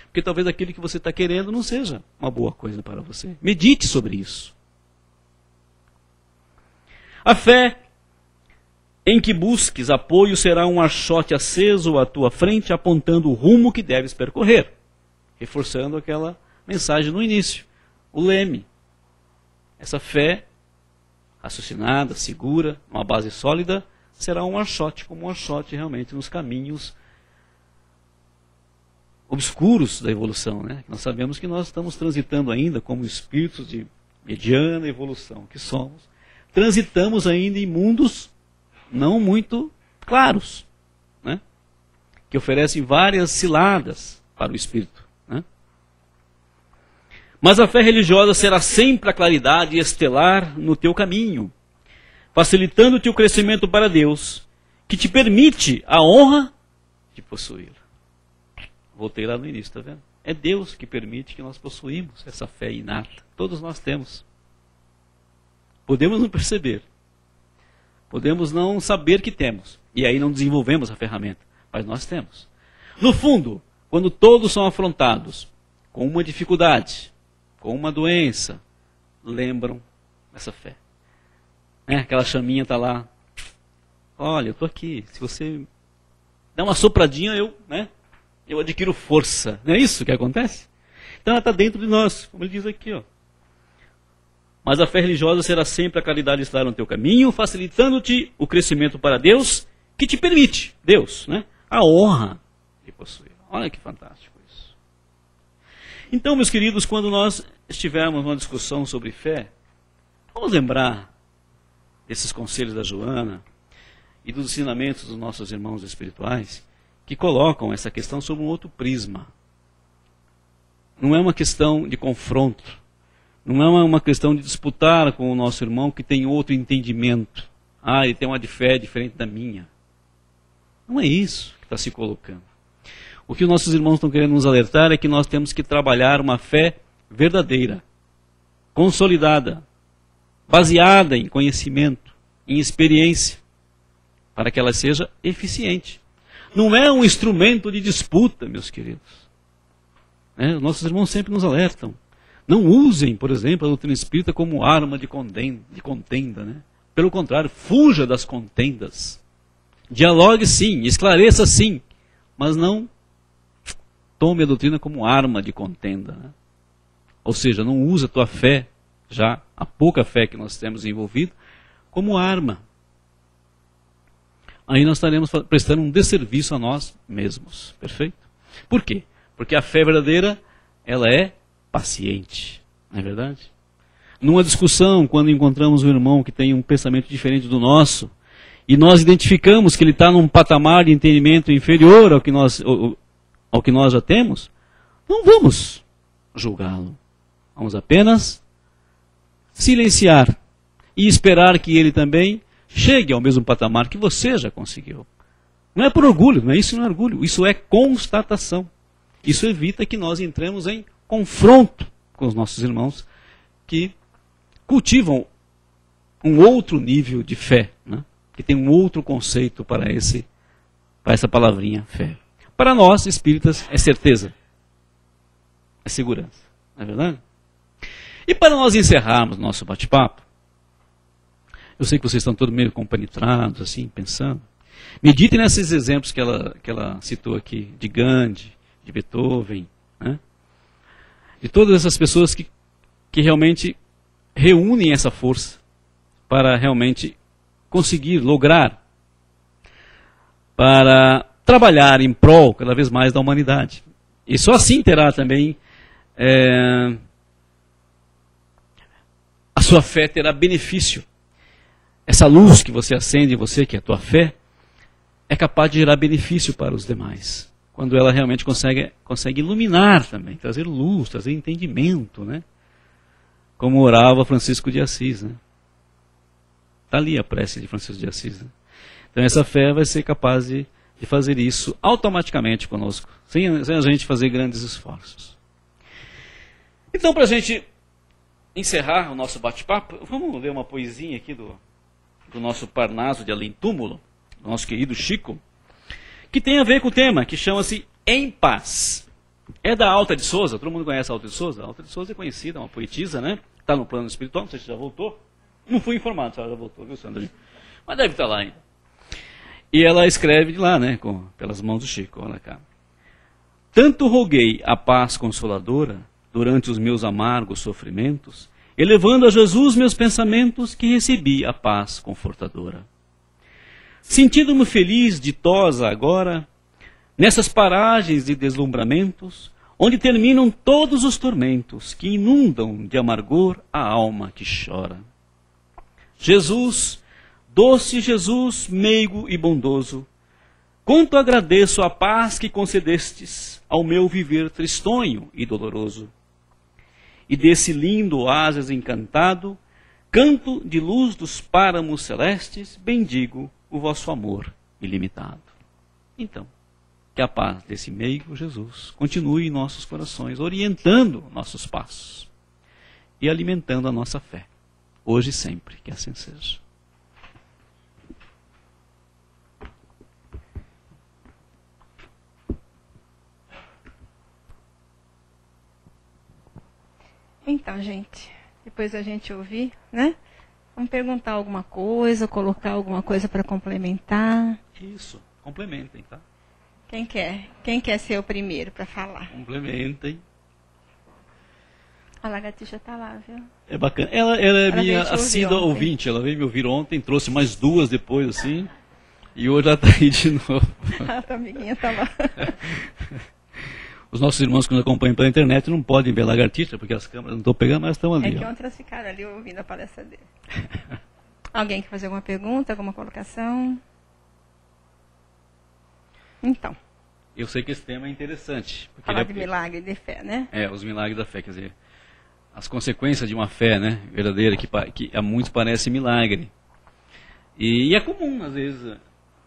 Porque talvez aquilo que você está querendo não seja uma boa coisa para você. Medite sobre isso. A fé em que busques apoio será um archote aceso à tua frente, apontando o rumo que deves percorrer. Reforçando aquela mensagem no início. O leme. Essa fé, raciocinada, segura, uma base sólida, será um archote, como um archote realmente nos caminhos obscuros da evolução. Né? Nós sabemos que nós estamos transitando ainda como espíritos de mediana evolução que somos. Transitamos ainda em mundos não muito claros, né? Que oferecem várias ciladas para o espírito. Né? Mas a fé religiosa será sempre a claridade estelar no teu caminho, facilitando-te o crescimento para Deus, que te permite a honra de possuí-lo. Voltei lá no início, está vendo? É Deus que permite que nós possuímos essa fé inata. Todos nós temos. Podemos não perceber. Podemos não saber que temos. E aí não desenvolvemos a ferramenta. Mas nós temos. No fundo, quando todos são afrontados com uma dificuldade, com uma doença, lembram essa fé. Aquela chaminha está lá. Olha, eu estou aqui. Se você dá uma sopradinha, eu adquiro força. Não é isso que acontece? Então ela está dentro de nós, como ele diz aqui. Ó. Mas a fé religiosa será sempre a caridade estar no teu caminho, facilitando-te o crescimento para Deus, que te permite, Deus, a honra de possuir. Olha que fantástico isso. Então, meus queridos, quando nós estivermos numa discussão sobre fé, vamos lembrar desses conselhos da Joana e dos ensinamentos dos nossos irmãos espirituais, que colocam essa questão sob um outro prisma. Não é uma questão de confronto, não é uma questão de disputar com o nosso irmão que tem outro entendimento. Ele tem uma fé diferente da minha. Não é isso que está se colocando. O que os nossos irmãos estão querendo nos alertar é que nós temos que trabalhar uma fé verdadeira, consolidada, baseada em conhecimento, em experiência, para que ela seja eficiente. Não é um instrumento de disputa, meus queridos. Nossos irmãos sempre nos alertam. Não usem, por exemplo, a doutrina espírita como arma de contenda. Né? Pelo contrário, fuja das contendas. Dialogue sim, esclareça sim, mas não tome a doutrina como arma de contenda. Né? Ou seja, não use a tua fé, já a pouca fé que nós temos envolvido, como arma. Aí nós estaremos prestando um desserviço a nós mesmos. Perfeito? Por quê? Porque a fé verdadeira, ela é paciente. Não é verdade? Numa discussão, quando encontramos um irmão que tem um pensamento diferente do nosso, e nós identificamos que ele está num patamar de entendimento inferior ao que nós já temos, não vamos julgá-lo. Vamos apenas silenciar e esperar que ele também chegue ao mesmo patamar que você já conseguiu. Não é por orgulho, isso não é orgulho, isso é constatação. Isso evita que nós entremos em confronto com os nossos irmãos que cultivam um outro nível de fé, né? Que tem um outro conceito para essa palavrinha fé. Para nós, espíritas, é certeza, é segurança, não é verdade? E para nós encerrarmos nosso bate-papo, eu sei que vocês estão todos meio compenetrados, assim, pensando. Meditem nesses exemplos que ela citou aqui, de Gandhi, de Beethoven, né? De todas essas pessoas que realmente reúnem essa força para realmente conseguir, lograr, para trabalhar em prol cada vez mais da humanidade. E só assim terá também a sua fé terá benefício. Essa luz que você acende em você, que é a tua fé, é capaz de gerar benefício para os demais. Quando ela realmente consegue iluminar também, trazer luz, trazer entendimento, né? Como orava Francisco de Assis, né? Está ali a prece de Francisco de Assis. Né? Então essa fé vai ser capaz de fazer isso automaticamente conosco, sem a gente fazer grandes esforços. Então, para a gente encerrar o nosso bate-papo, vamos ler uma poesia aqui do nosso Parnaso de Além Túmulo, do nosso querido Chico, que tem a ver com o tema, que chama-se Em Paz. É da Alta de Souza, todo mundo conhece a Alta de Souza? A Alta de Souza é conhecida, é uma poetisa, né? Está no plano espiritual, não sei se já voltou. Não fui informado se ela já voltou, viu, Sandra? Mas deve estar lá ainda. E ela escreve de lá, né? Pelas mãos do Chico, olha cá. Tanto roguei a paz consoladora durante os meus amargos sofrimentos, elevando a Jesus meus pensamentos, que recebi a paz confortadora. Sentindo-me feliz, ditosa agora, nessas paragens de deslumbramentos, onde terminam todos os tormentos que inundam de amargor a alma que chora. Jesus, doce Jesus, meigo e bondoso, quanto agradeço a paz que concedestes ao meu viver tristonho e doloroso. E desse lindo oásis encantado, canto de luz dos páramos celestes, bendigo o vosso amor ilimitado. Então, que a paz desse meigo Jesus continue em nossos corações, orientando nossos passos e alimentando a nossa fé, hoje e sempre, que assim seja. Então, gente, depois da gente ouvir, né? Vamos perguntar alguma coisa, colocar alguma coisa para complementar. Isso, complementem, tá? Quem quer? Quem quer ser o primeiro para falar? Complementem. A lagartixa está lá, viu? É bacana. Ela é minha assídua ouvinte. Ela veio me ouvir ontem, trouxe mais duas depois, assim. E hoje ela está aí de novo. A tua amiguinha está lá. Os nossos irmãos que nos acompanham pela internet não podem ver a lagartixa, porque as câmeras não estão pegando, mas estão ali. É que outras ficaram ali ouvindo a palestra dele. Alguém quer fazer alguma pergunta, alguma colocação? Então. Eu sei que esse tema é interessante. Falar de milagre de fé, né? Os milagres da fé, quer dizer, as consequências de uma fé, né, verdadeira, que a muitos parece milagre. E é comum, às vezes,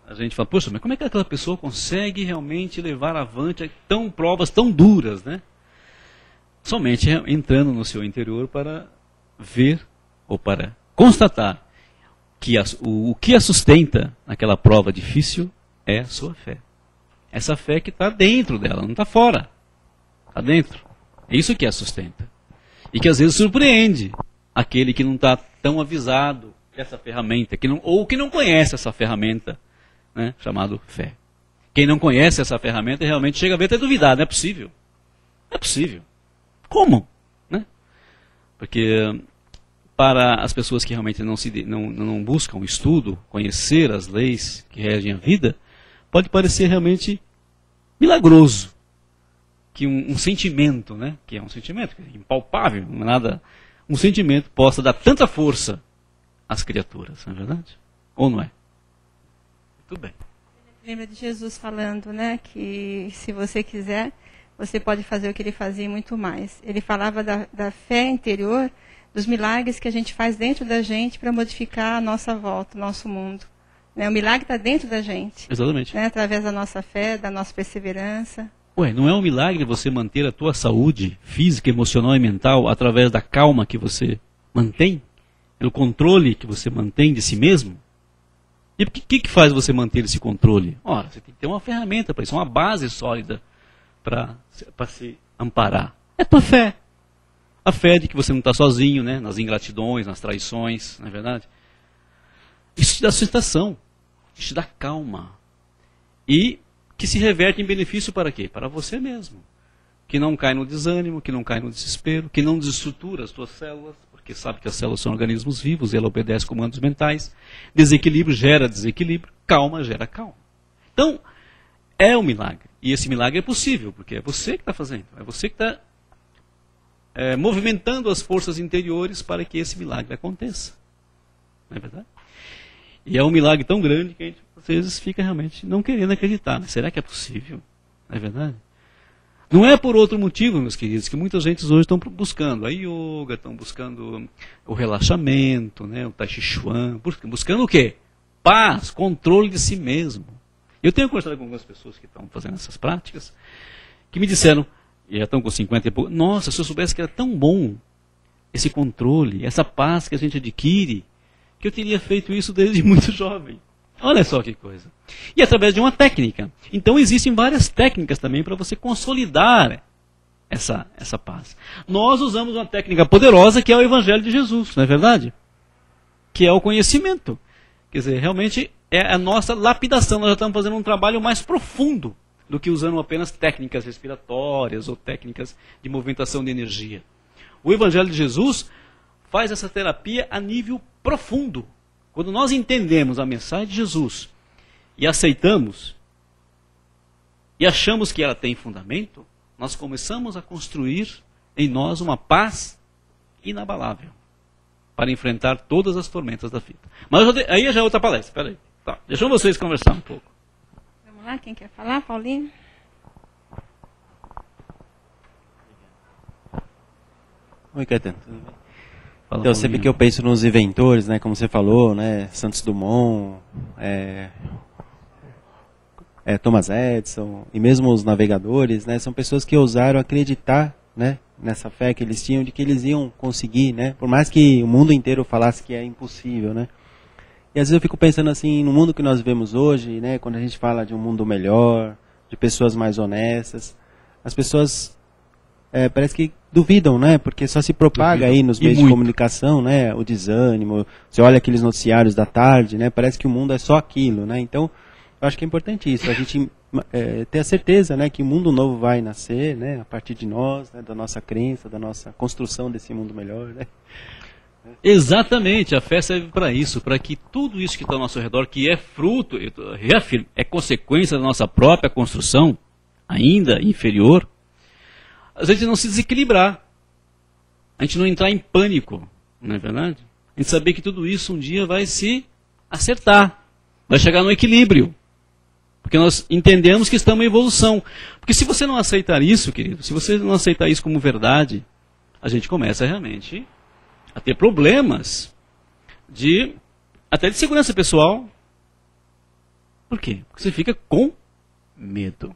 a gente fala, poxa, mas como é que aquela pessoa consegue realmente levar avante provas tão duras, né? Somente entrando no seu interior para ver, ou para constatar, que o que a sustenta naquela prova difícil é a sua fé. Essa fé que está dentro dela, não está fora. Está dentro. É isso que a sustenta. E que às vezes surpreende aquele que não está tão avisado dessa ferramenta, ou que não conhece essa ferramenta, né, chamado fé. Quem não conhece essa ferramenta realmente chega a ver até duvidar, não é possível. Não é possível. Como? Né? Porque para as pessoas que realmente não buscam estudo, conhecer as leis que regem a vida, pode parecer realmente milagroso que um sentimento, né, que é um sentimento impalpável, não é nada, um sentimento possa dar tanta força às criaturas, não é verdade? Ou não é? Muito bem. Lembra de Jesus falando, né, que se você quiser, você pode fazer o que ele fazia e muito mais. Ele falava da fé interior, dos milagres que a gente faz dentro da gente para modificar a nossa volta, o nosso mundo. Né? O milagre está dentro da gente. Exatamente. Né? Através da nossa fé, da nossa perseverança. Ué, não é um milagre você manter a tua saúde física, emocional e mental através da calma que você mantém? Pelo controle que você mantém de si mesmo? E o que faz você manter esse controle? Ora, você tem que ter uma ferramenta para isso, uma base sólida para se amparar. É a tua fé. A fé de que você não está sozinho, né? Nas ingratidões, nas traições, não é verdade? Isso te dá sustentação, isso te dá calma. E que se reverte em benefício para quê? Para você mesmo. Que não cai no desânimo, que não cai no desespero, que não desestrutura as tuas células, porque sabe que as células são organismos vivos, e ela obedece comandos mentais. Desequilíbrio gera desequilíbrio, calma gera calma. Então, é um milagre. E esse milagre é possível, porque é você que está fazendo. É você que está movimentando as forças interiores para que esse milagre aconteça. Não é verdade? E é um milagre tão grande que a gente, às vezes, fica realmente não querendo acreditar. Mas será que é possível? Não é verdade? Não é por outro motivo, meus queridos, que muitas gente hoje estão buscando a yoga, estão buscando o relaxamento, né, o tai chi chuan, buscando o quê? Paz, controle de si mesmo. Eu tenho conversado com algumas pessoas que estão fazendo essas práticas, que me disseram, e já estão com 50 e pouco, nossa, se eu soubesse que era tão bom esse controle, essa paz que a gente adquire, que eu teria feito isso desde muito jovem. Olha só que coisa. E através de uma técnica. Então existem várias técnicas também para você consolidar essa paz. Nós usamos uma técnica poderosa que é o Evangelho de Jesus, não é verdade? Que é o conhecimento. Quer dizer, realmente é a nossa lapidação. Nós já estamos fazendo um trabalho mais profundo do que usando apenas técnicas respiratórias ou técnicas de movimentação de energia. O Evangelho de Jesus faz essa terapia a nível profundo. Quando nós entendemos a mensagem de Jesus e aceitamos e achamos que ela tem fundamento, nós começamos a construir em nós uma paz inabalável para enfrentar todas as tormentas da vida. Mas aí já é outra palestra, espera aí. Tá, deixa vocês conversar um pouco. Vamos lá, quem quer falar? Paulinho? Oi, Caetano, tudo bem? Então, sempre que eu penso nos inventores, né, como você falou, né, Santos Dumont, Thomas Edison, e mesmo os navegadores, né, são pessoas que ousaram acreditar, né, nessa fé que eles tinham de que eles iam conseguir, né, por mais que o mundo inteiro falasse que é impossível, né. E às vezes eu fico pensando assim, no mundo que nós vivemos hoje, né, quando a gente fala de um mundo melhor, de pessoas mais honestas, as pessoas parece que duvidam, né? Porque só se propaga aí nos meios de comunicação, né? O desânimo. Você olha aqueles noticiários da tarde, né? Parece que o mundo é só aquilo, né? Então, eu acho que é importante isso. A gente ter a certeza, né? Que um mundo novo vai nascer, né? A partir de nós, né? Da nossa crença, da nossa construção desse mundo melhor, né? Exatamente. A fé serve para isso, para que tudo isso que está ao nosso redor, que é fruto, eu reafirmo, é consequência da nossa própria construção, ainda inferior, a gente não se desequilibrar, a gente não entrar em pânico, não é verdade? A gente saber que tudo isso um dia vai se acertar, vai chegar no equilíbrio, porque nós entendemos que estamos em evolução. Porque se você não aceitar isso, querido, se você não aceitar isso como verdade, a gente começa realmente a ter problemas até de segurança pessoal. Por quê? Porque você fica com medo.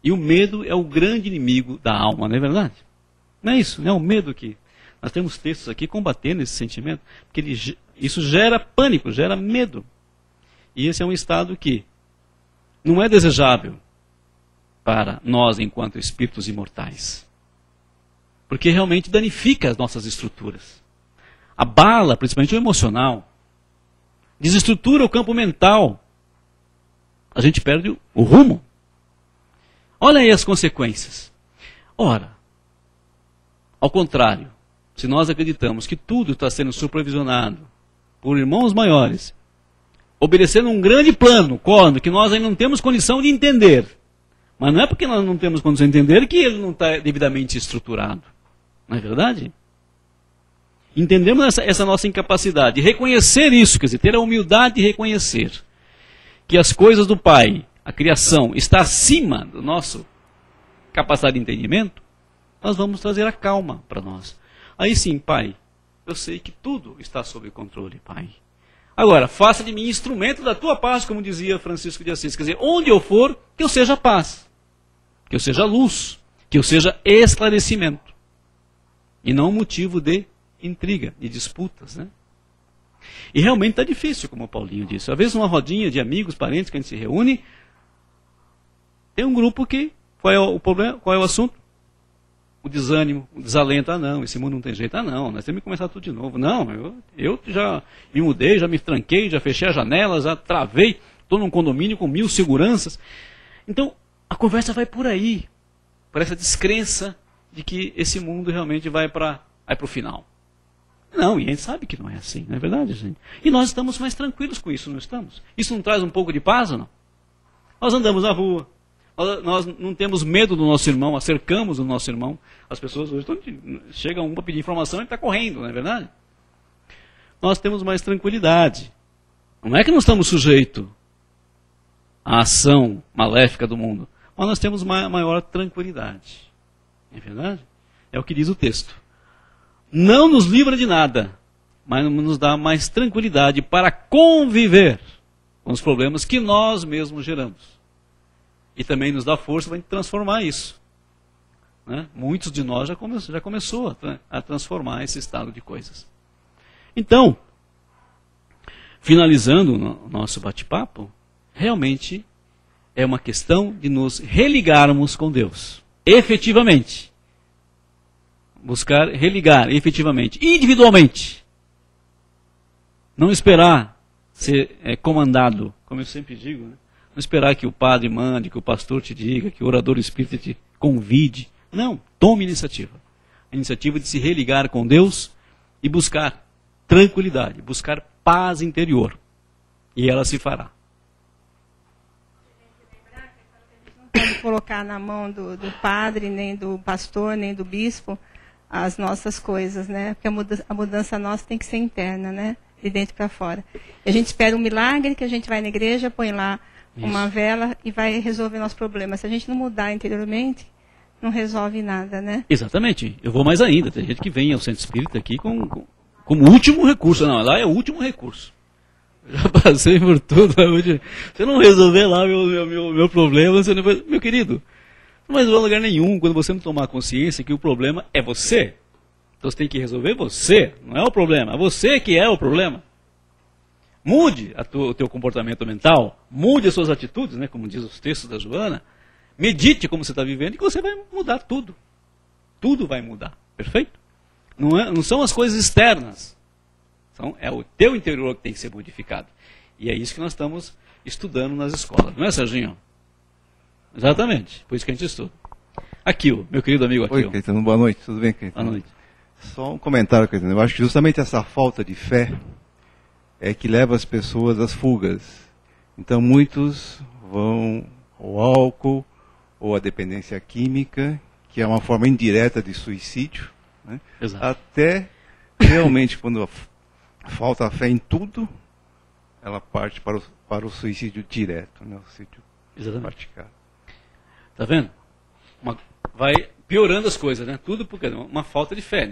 E o medo é o grande inimigo da alma, não é verdade? Não é isso, não é o medo que... Nós temos textos aqui combatendo esse sentimento, porque Isso gera pânico, gera medo. E esse é um estado que não é desejável para nós enquanto espíritos imortais. Porque realmente danifica as nossas estruturas. Abala, principalmente o emocional. Desestrutura o campo mental. A gente perde o rumo. Olha aí as consequências. Ora, ao contrário, se nós acreditamos que tudo está sendo supervisionado por irmãos maiores, obedecendo um grande plano, que nós ainda não temos condição de entender. Mas não é porque nós não temos condição de entender que ele não está devidamente estruturado. Não é verdade? Entendemos essa nossa incapacidade, reconhecer isso, quer dizer, ter a humildade de reconhecer que as coisas do Pai, a criação, está acima do nosso capacidade de entendimento, nós vamos trazer a calma para nós. Aí sim, Pai, eu sei que tudo está sob controle, Pai. Agora, faça de mim instrumento da tua paz, como dizia Francisco de Assis. Quer dizer, onde eu for, que eu seja paz, que eu seja luz, que eu seja esclarecimento. E não motivo de intriga, de disputas, né? E realmente está difícil, como o Paulinho disse. Às vezes, numa rodinha de amigos, parentes, que a gente se reúne, tem um grupo que, qual é o problema, qual é o assunto? O desânimo, o desalento. Ah, não, esse mundo não tem jeito. Ah, não, nós temos que começar tudo de novo. Não, eu já me mudei, já me tranquei, já fechei as janelas, já travei, estou num condomínio com 1000 seguranças. Então, a conversa vai por aí, por essa descrença de que esse mundo realmente vai para o final. Não, e a gente sabe que não é assim, não é verdade, gente? E nós estamos mais tranquilos com isso, não estamos? Isso não traz um pouco de paz ou não? Nós andamos na rua, nós não temos medo do nosso irmão, acercamos o nosso irmão. As pessoas hoje chegam um para pedir informação e está correndo, não é verdade? Nós temos mais tranquilidade. Não é que não estamos sujeitos à ação maléfica do mundo, mas nós temos maior tranquilidade. É verdade? É o que diz o texto. Não nos livra de nada, mas nos dá mais tranquilidade para conviver com os problemas que nós mesmos geramos. E também nos dá força para transformar isso. Né? Muitos de nós já começou a transformar esse estado de coisas. Então, finalizando o nosso bate-papo, realmente é uma questão de nos religarmos com Deus. Efetivamente. Buscar religar efetivamente, individualmente. Não esperar ser comandado, como eu sempre digo, né? Não esperar que o padre mande, que o pastor te diga, que o orador espírita te convide. Não, tome iniciativa. A iniciativa de se religar com Deus e buscar tranquilidade, buscar paz interior. E ela se fará. Não pode colocar na mão do padre, nem do pastor, nem do bispo as nossas coisas, né? Porque a mudança nossa tem que ser interna, né? De dentro para fora. E a gente espera um milagre, que a gente vai na igreja, põe lá uma vela e vai resolver nosso problema. Se a gente não mudar interiormente, não resolve nada, né? Exatamente. Eu vou mais ainda. Tem gente que vem ao centro espírita aqui como último recurso. Não, lá é o último recurso. Já passei por tudo. Se eu não resolver lá meu problema, você não vai... Meu querido, não vai resolver lugar nenhum quando você não tomar consciência que o problema é você. Então você tem que resolver você, não é o problema. É você que é o problema. Mude o teu comportamento mental, mude as suas atitudes, né, como diz os textos da Joana. Medite como você está vivendo e que você vai mudar tudo. Tudo vai mudar, perfeito? Não são as coisas externas. É o teu interior que tem que ser modificado. E é isso que nós estamos estudando nas escolas. Não é, Serginho? Exatamente. Por isso que a gente estuda. Aqui, meu querido amigo aqui. Oi, Caetano. Boa noite. Tudo bem, Caetano? Boa noite. Só um comentário, Caetano. Eu acho que justamente essa falta de fé é que leva as pessoas às fugas. Então, muitos vão ao álcool ou à dependência química, que é uma forma indireta de suicídio. Né? Exato. Até, realmente, quando falta fé em tudo, ela parte para o suicídio direto, né? O suicídio praticado. Tá vendo? Vai piorando as coisas, né? Tudo porque uma falta de fé,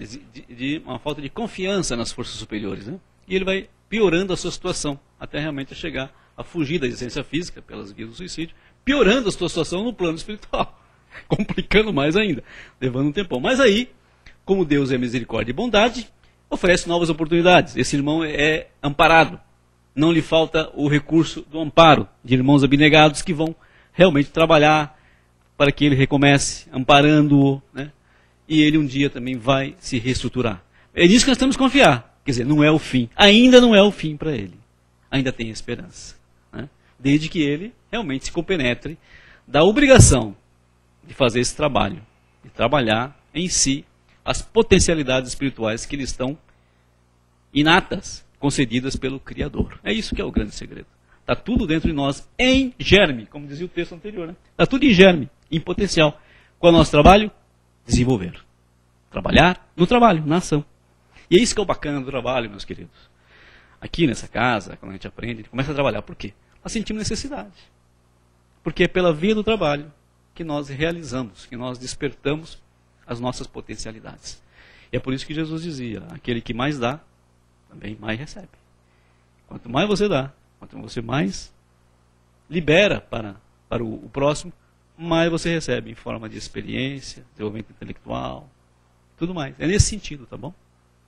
uma falta de confiança nas forças superiores, né? E ele vai piorando a sua situação, até realmente chegar a fugir da existência física pelas vias do suicídio, piorando a sua situação no plano espiritual, complicando mais ainda, levando um tempão. Mas aí, como Deus é misericórdia e bondade, oferece novas oportunidades. Esse irmão é amparado. Não lhe falta o recurso do amparo de irmãos abnegados que vão realmente trabalhar para que ele recomece, amparando-o, né? E ele um dia também vai se reestruturar. É nisso que nós temos que confiar. Quer dizer, não é o fim. Ainda não é o fim para ele. Ainda tem esperança. Né? Desde que ele realmente se compenetre da obrigação de fazer esse trabalho. De trabalhar em si as potencialidades espirituais que lhe estão inatas, concedidas pelo Criador. É isso que é o grande segredo. Está tudo dentro de nós em germe, como dizia o texto anterior. Né? Está tudo em germe, em potencial. Qual é o nosso trabalho? Desenvolver. Trabalhar no trabalho, na ação. E é isso que é o bacana do trabalho, meus queridos. Aqui nessa casa, quando a gente aprende, a gente começa a trabalhar. Por quê? Nós sentimos necessidade. Porque é pela via do trabalho que nós realizamos, que nós despertamos as nossas potencialidades. E é por isso que Jesus dizia, aquele que mais dá, também mais recebe. Quanto mais você dá, quanto você mais libera para o próximo, mais você recebe em forma de experiência, desenvolvimento intelectual, tudo mais. É nesse sentido, tá bom?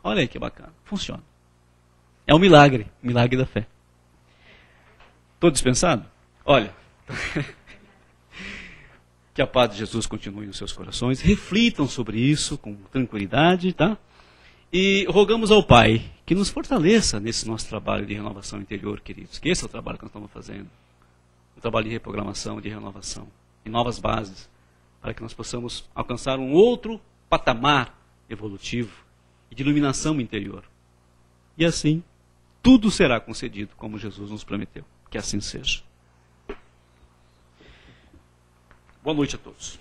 Olha aí que bacana. Funciona. É um milagre da fé. Estou dispensado? Olha, que a paz de Jesus continue nos seus corações, reflitam sobre isso com tranquilidade, tá? E rogamos ao Pai que nos fortaleça nesse nosso trabalho de renovação interior, queridos. Que esse é o trabalho que nós estamos fazendo. O trabalho de reprogramação, de renovação. E novas bases, para que nós possamos alcançar um outro patamar evolutivo e de iluminação interior. E assim, tudo será concedido, como Jesus nos prometeu. Que assim seja. Boa noite a todos.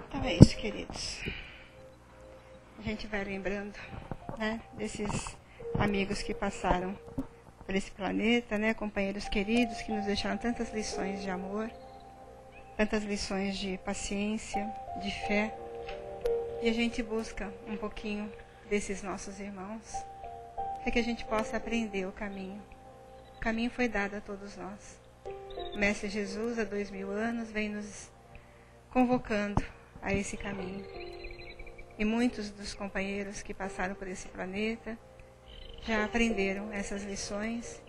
Então é isso, queridos. A gente vai lembrando, né, desses amigos que passaram por esse planeta, né, companheiros queridos que nos deixaram tantas lições de amor, tantas lições de paciência, de fé. E a gente busca um pouquinho desses nossos irmãos para que a gente possa aprender o caminho. O caminho foi dado a todos nós. O Mestre Jesus, há 2000 anos, vem nos convocando a esse caminho. E muitos dos companheiros que passaram por esse planeta já aprenderam essas lições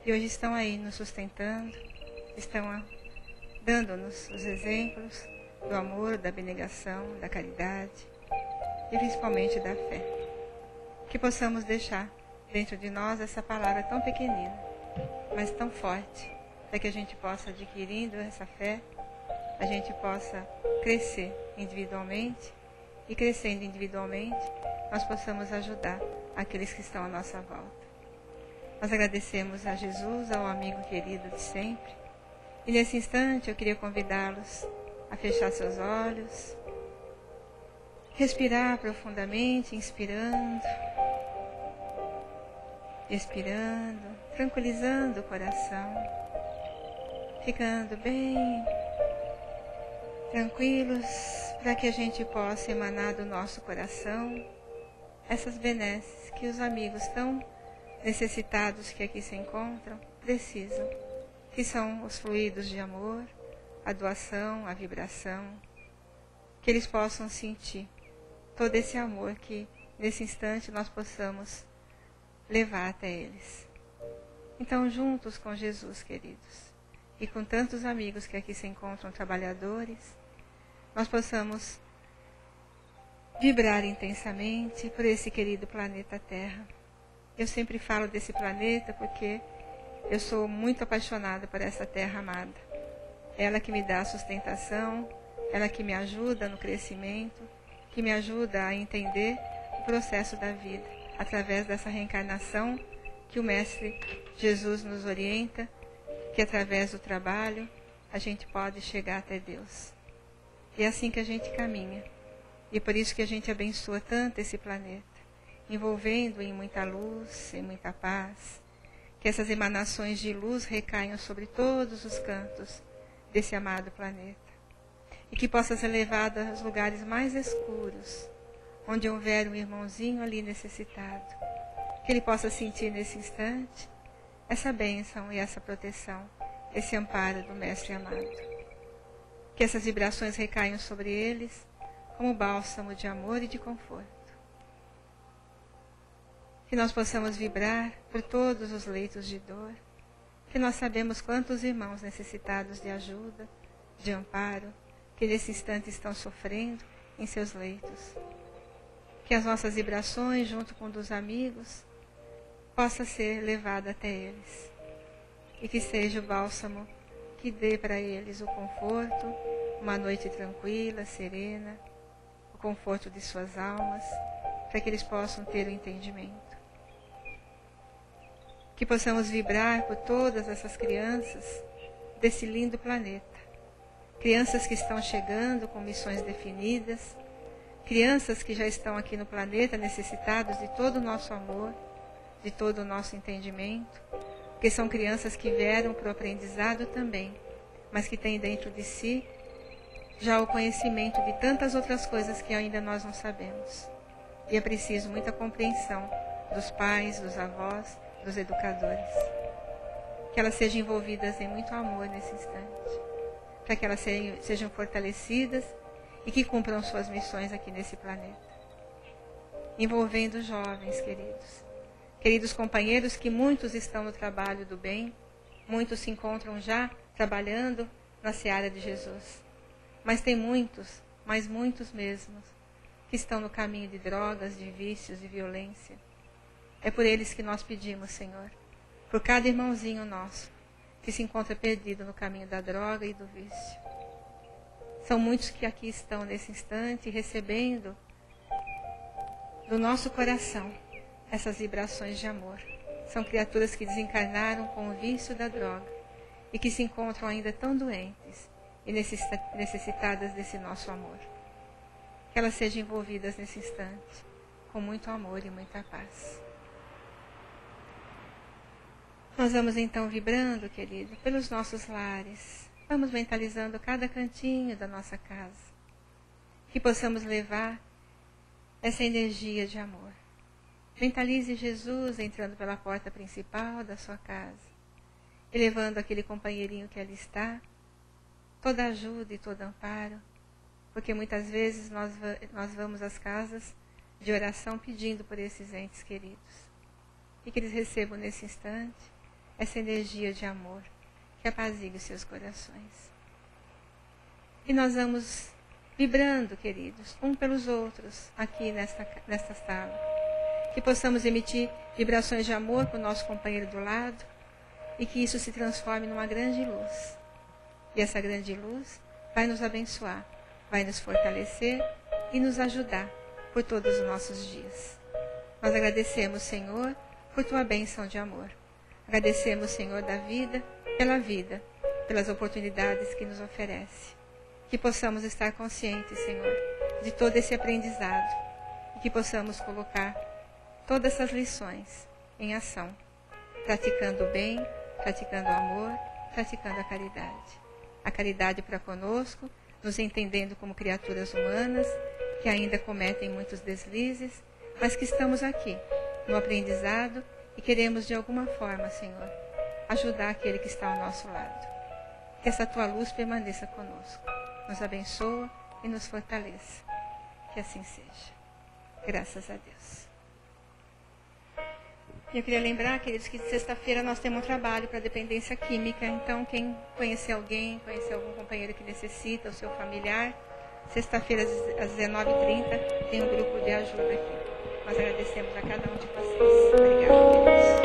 e hoje estão aí nos sustentando, estão dando-nos os exemplos do amor, da abnegação, da caridade e principalmente da fé. Que possamos deixar dentro de nós essa palavra tão pequenina, mas tão forte, para que a gente possa, adquirindo essa fé, a gente possa crescer individualmente e crescendo individualmente, nós possamos ajudar aqueles que estão à nossa volta. Nós agradecemos a Jesus, ao amigo querido de sempre. E nesse instante eu queria convidá-los a fechar seus olhos, respirar profundamente, inspirando, expirando, tranquilizando o coração, ficando bem tranquilos, para que a gente possa emanar do nosso coração essas benesses que os amigos tão necessitados que aqui se encontram precisam, que são os fluidos de amor, a doação, a vibração, que eles possam sentir todo esse amor que nesse instante nós possamos levar até eles. Então, juntos com Jesus, queridos, e com tantos amigos que aqui se encontram trabalhadores, nós possamos vibrar intensamente por esse querido planeta Terra. Eu sempre falo desse planeta porque eu sou muito apaixonada por essa Terra amada. Ela que me dá a sustentação, ela que me ajuda no crescimento, que me ajuda a entender o processo da vida, através dessa reencarnação que o Mestre Jesus nos orienta, que através do trabalho a gente pode chegar até Deus. E é assim que a gente caminha. E é por isso que a gente abençoa tanto esse planeta, envolvendo em muita luz, em muita paz, que essas emanações de luz recaiam sobre todos os cantos desse amado planeta, e que possa ser levado aos lugares mais escuros, onde houver um irmãozinho ali necessitado, que ele possa sentir nesse instante essa bênção e essa proteção, esse amparo do Mestre amado. Que essas vibrações recaiam sobre eles como bálsamo de amor e de conforto. Que nós possamos vibrar por todos os leitos de dor, que nós sabemos quantos irmãos necessitados de ajuda, de amparo, que nesse instante estão sofrendo em seus leitos. Que as nossas vibrações, junto com dos amigos, possa ser levada até eles. E que seja o bálsamo que dê para eles o conforto, uma noite tranquila, serena, o conforto de suas almas, para que eles possam ter o entendimento. Que possamos vibrar por todas essas crianças desse lindo planeta. Crianças que estão chegando com missões definidas, crianças que já estão aqui no planeta necessitados de todo o nosso amor, de todo o nosso entendimento, porque são crianças que vieram para o aprendizado também, mas que têm dentro de si já o conhecimento de tantas outras coisas que ainda nós não sabemos. E é preciso muita compreensão dos pais, dos avós, dos educadores. Que elas sejam envolvidas em muito amor nesse instante, para que elas sejam fortalecidas e que cumpram suas missões aqui nesse planeta. Envolvendo jovens, queridos companheiros, que muitos estão no trabalho do bem, muitos se encontram já trabalhando na seara de Jesus. Mas tem muitos, mas muitos mesmos, que estão no caminho de drogas, de vícios, de violência. É por eles que nós pedimos, Senhor, por cada irmãozinho nosso que se encontra perdido no caminho da droga e do vício. São muitos que aqui estão nesse instante recebendo do nosso coração essas vibrações de amor. São criaturas que desencarnaram com o vício da droga e que se encontram ainda tão doentes e necessitadas desse nosso amor. Que elas sejam envolvidas nesse instante com muito amor e muita paz. Nós vamos então vibrando, querido, pelos nossos lares. Vamos mentalizando cada cantinho da nossa casa. Que possamos levar essa energia de amor. Mentalize Jesus entrando pela porta principal da sua casa. E levando aquele companheirinho que ali está. Toda ajuda e todo amparo. Porque muitas vezes nós vamos às casas de oração pedindo por esses entes queridos. E que eles recebam nesse instante essa energia de amor que apazigue os seus corações. E nós vamos vibrando, queridos, um pelos outros, aqui nesta sala. Que possamos emitir vibrações de amor para o nosso companheiro do lado e que isso se transforme numa grande luz. E essa grande luz vai nos abençoar, vai nos fortalecer e nos ajudar por todos os nossos dias. Nós agradecemos, Senhor, por Tua bênção de amor. Agradecemos, Senhor, da vida, pelas oportunidades que nos oferece. Que possamos estar conscientes, Senhor, de todo esse aprendizado e que possamos colocar todas essas lições em ação, praticando o bem, praticando o amor, praticando a caridade. A caridade para conosco, nos entendendo como criaturas humanas, que ainda cometem muitos deslizes, mas que estamos aqui, no aprendizado, e queremos de alguma forma, Senhor, ajudar aquele que está ao nosso lado. Que essa Tua luz permaneça conosco, nos abençoa e nos fortaleça. Que assim seja. Graças a Deus. Eu queria lembrar, queridos, que sexta-feira nós temos um trabalho para dependência química. Então, quem conhecer alguém, conhecer algum companheiro que necessita, o seu familiar, sexta-feira às 19h30 tem um grupo de ajuda aqui. Nós agradecemos a cada um de vocês. Obrigada, queridos.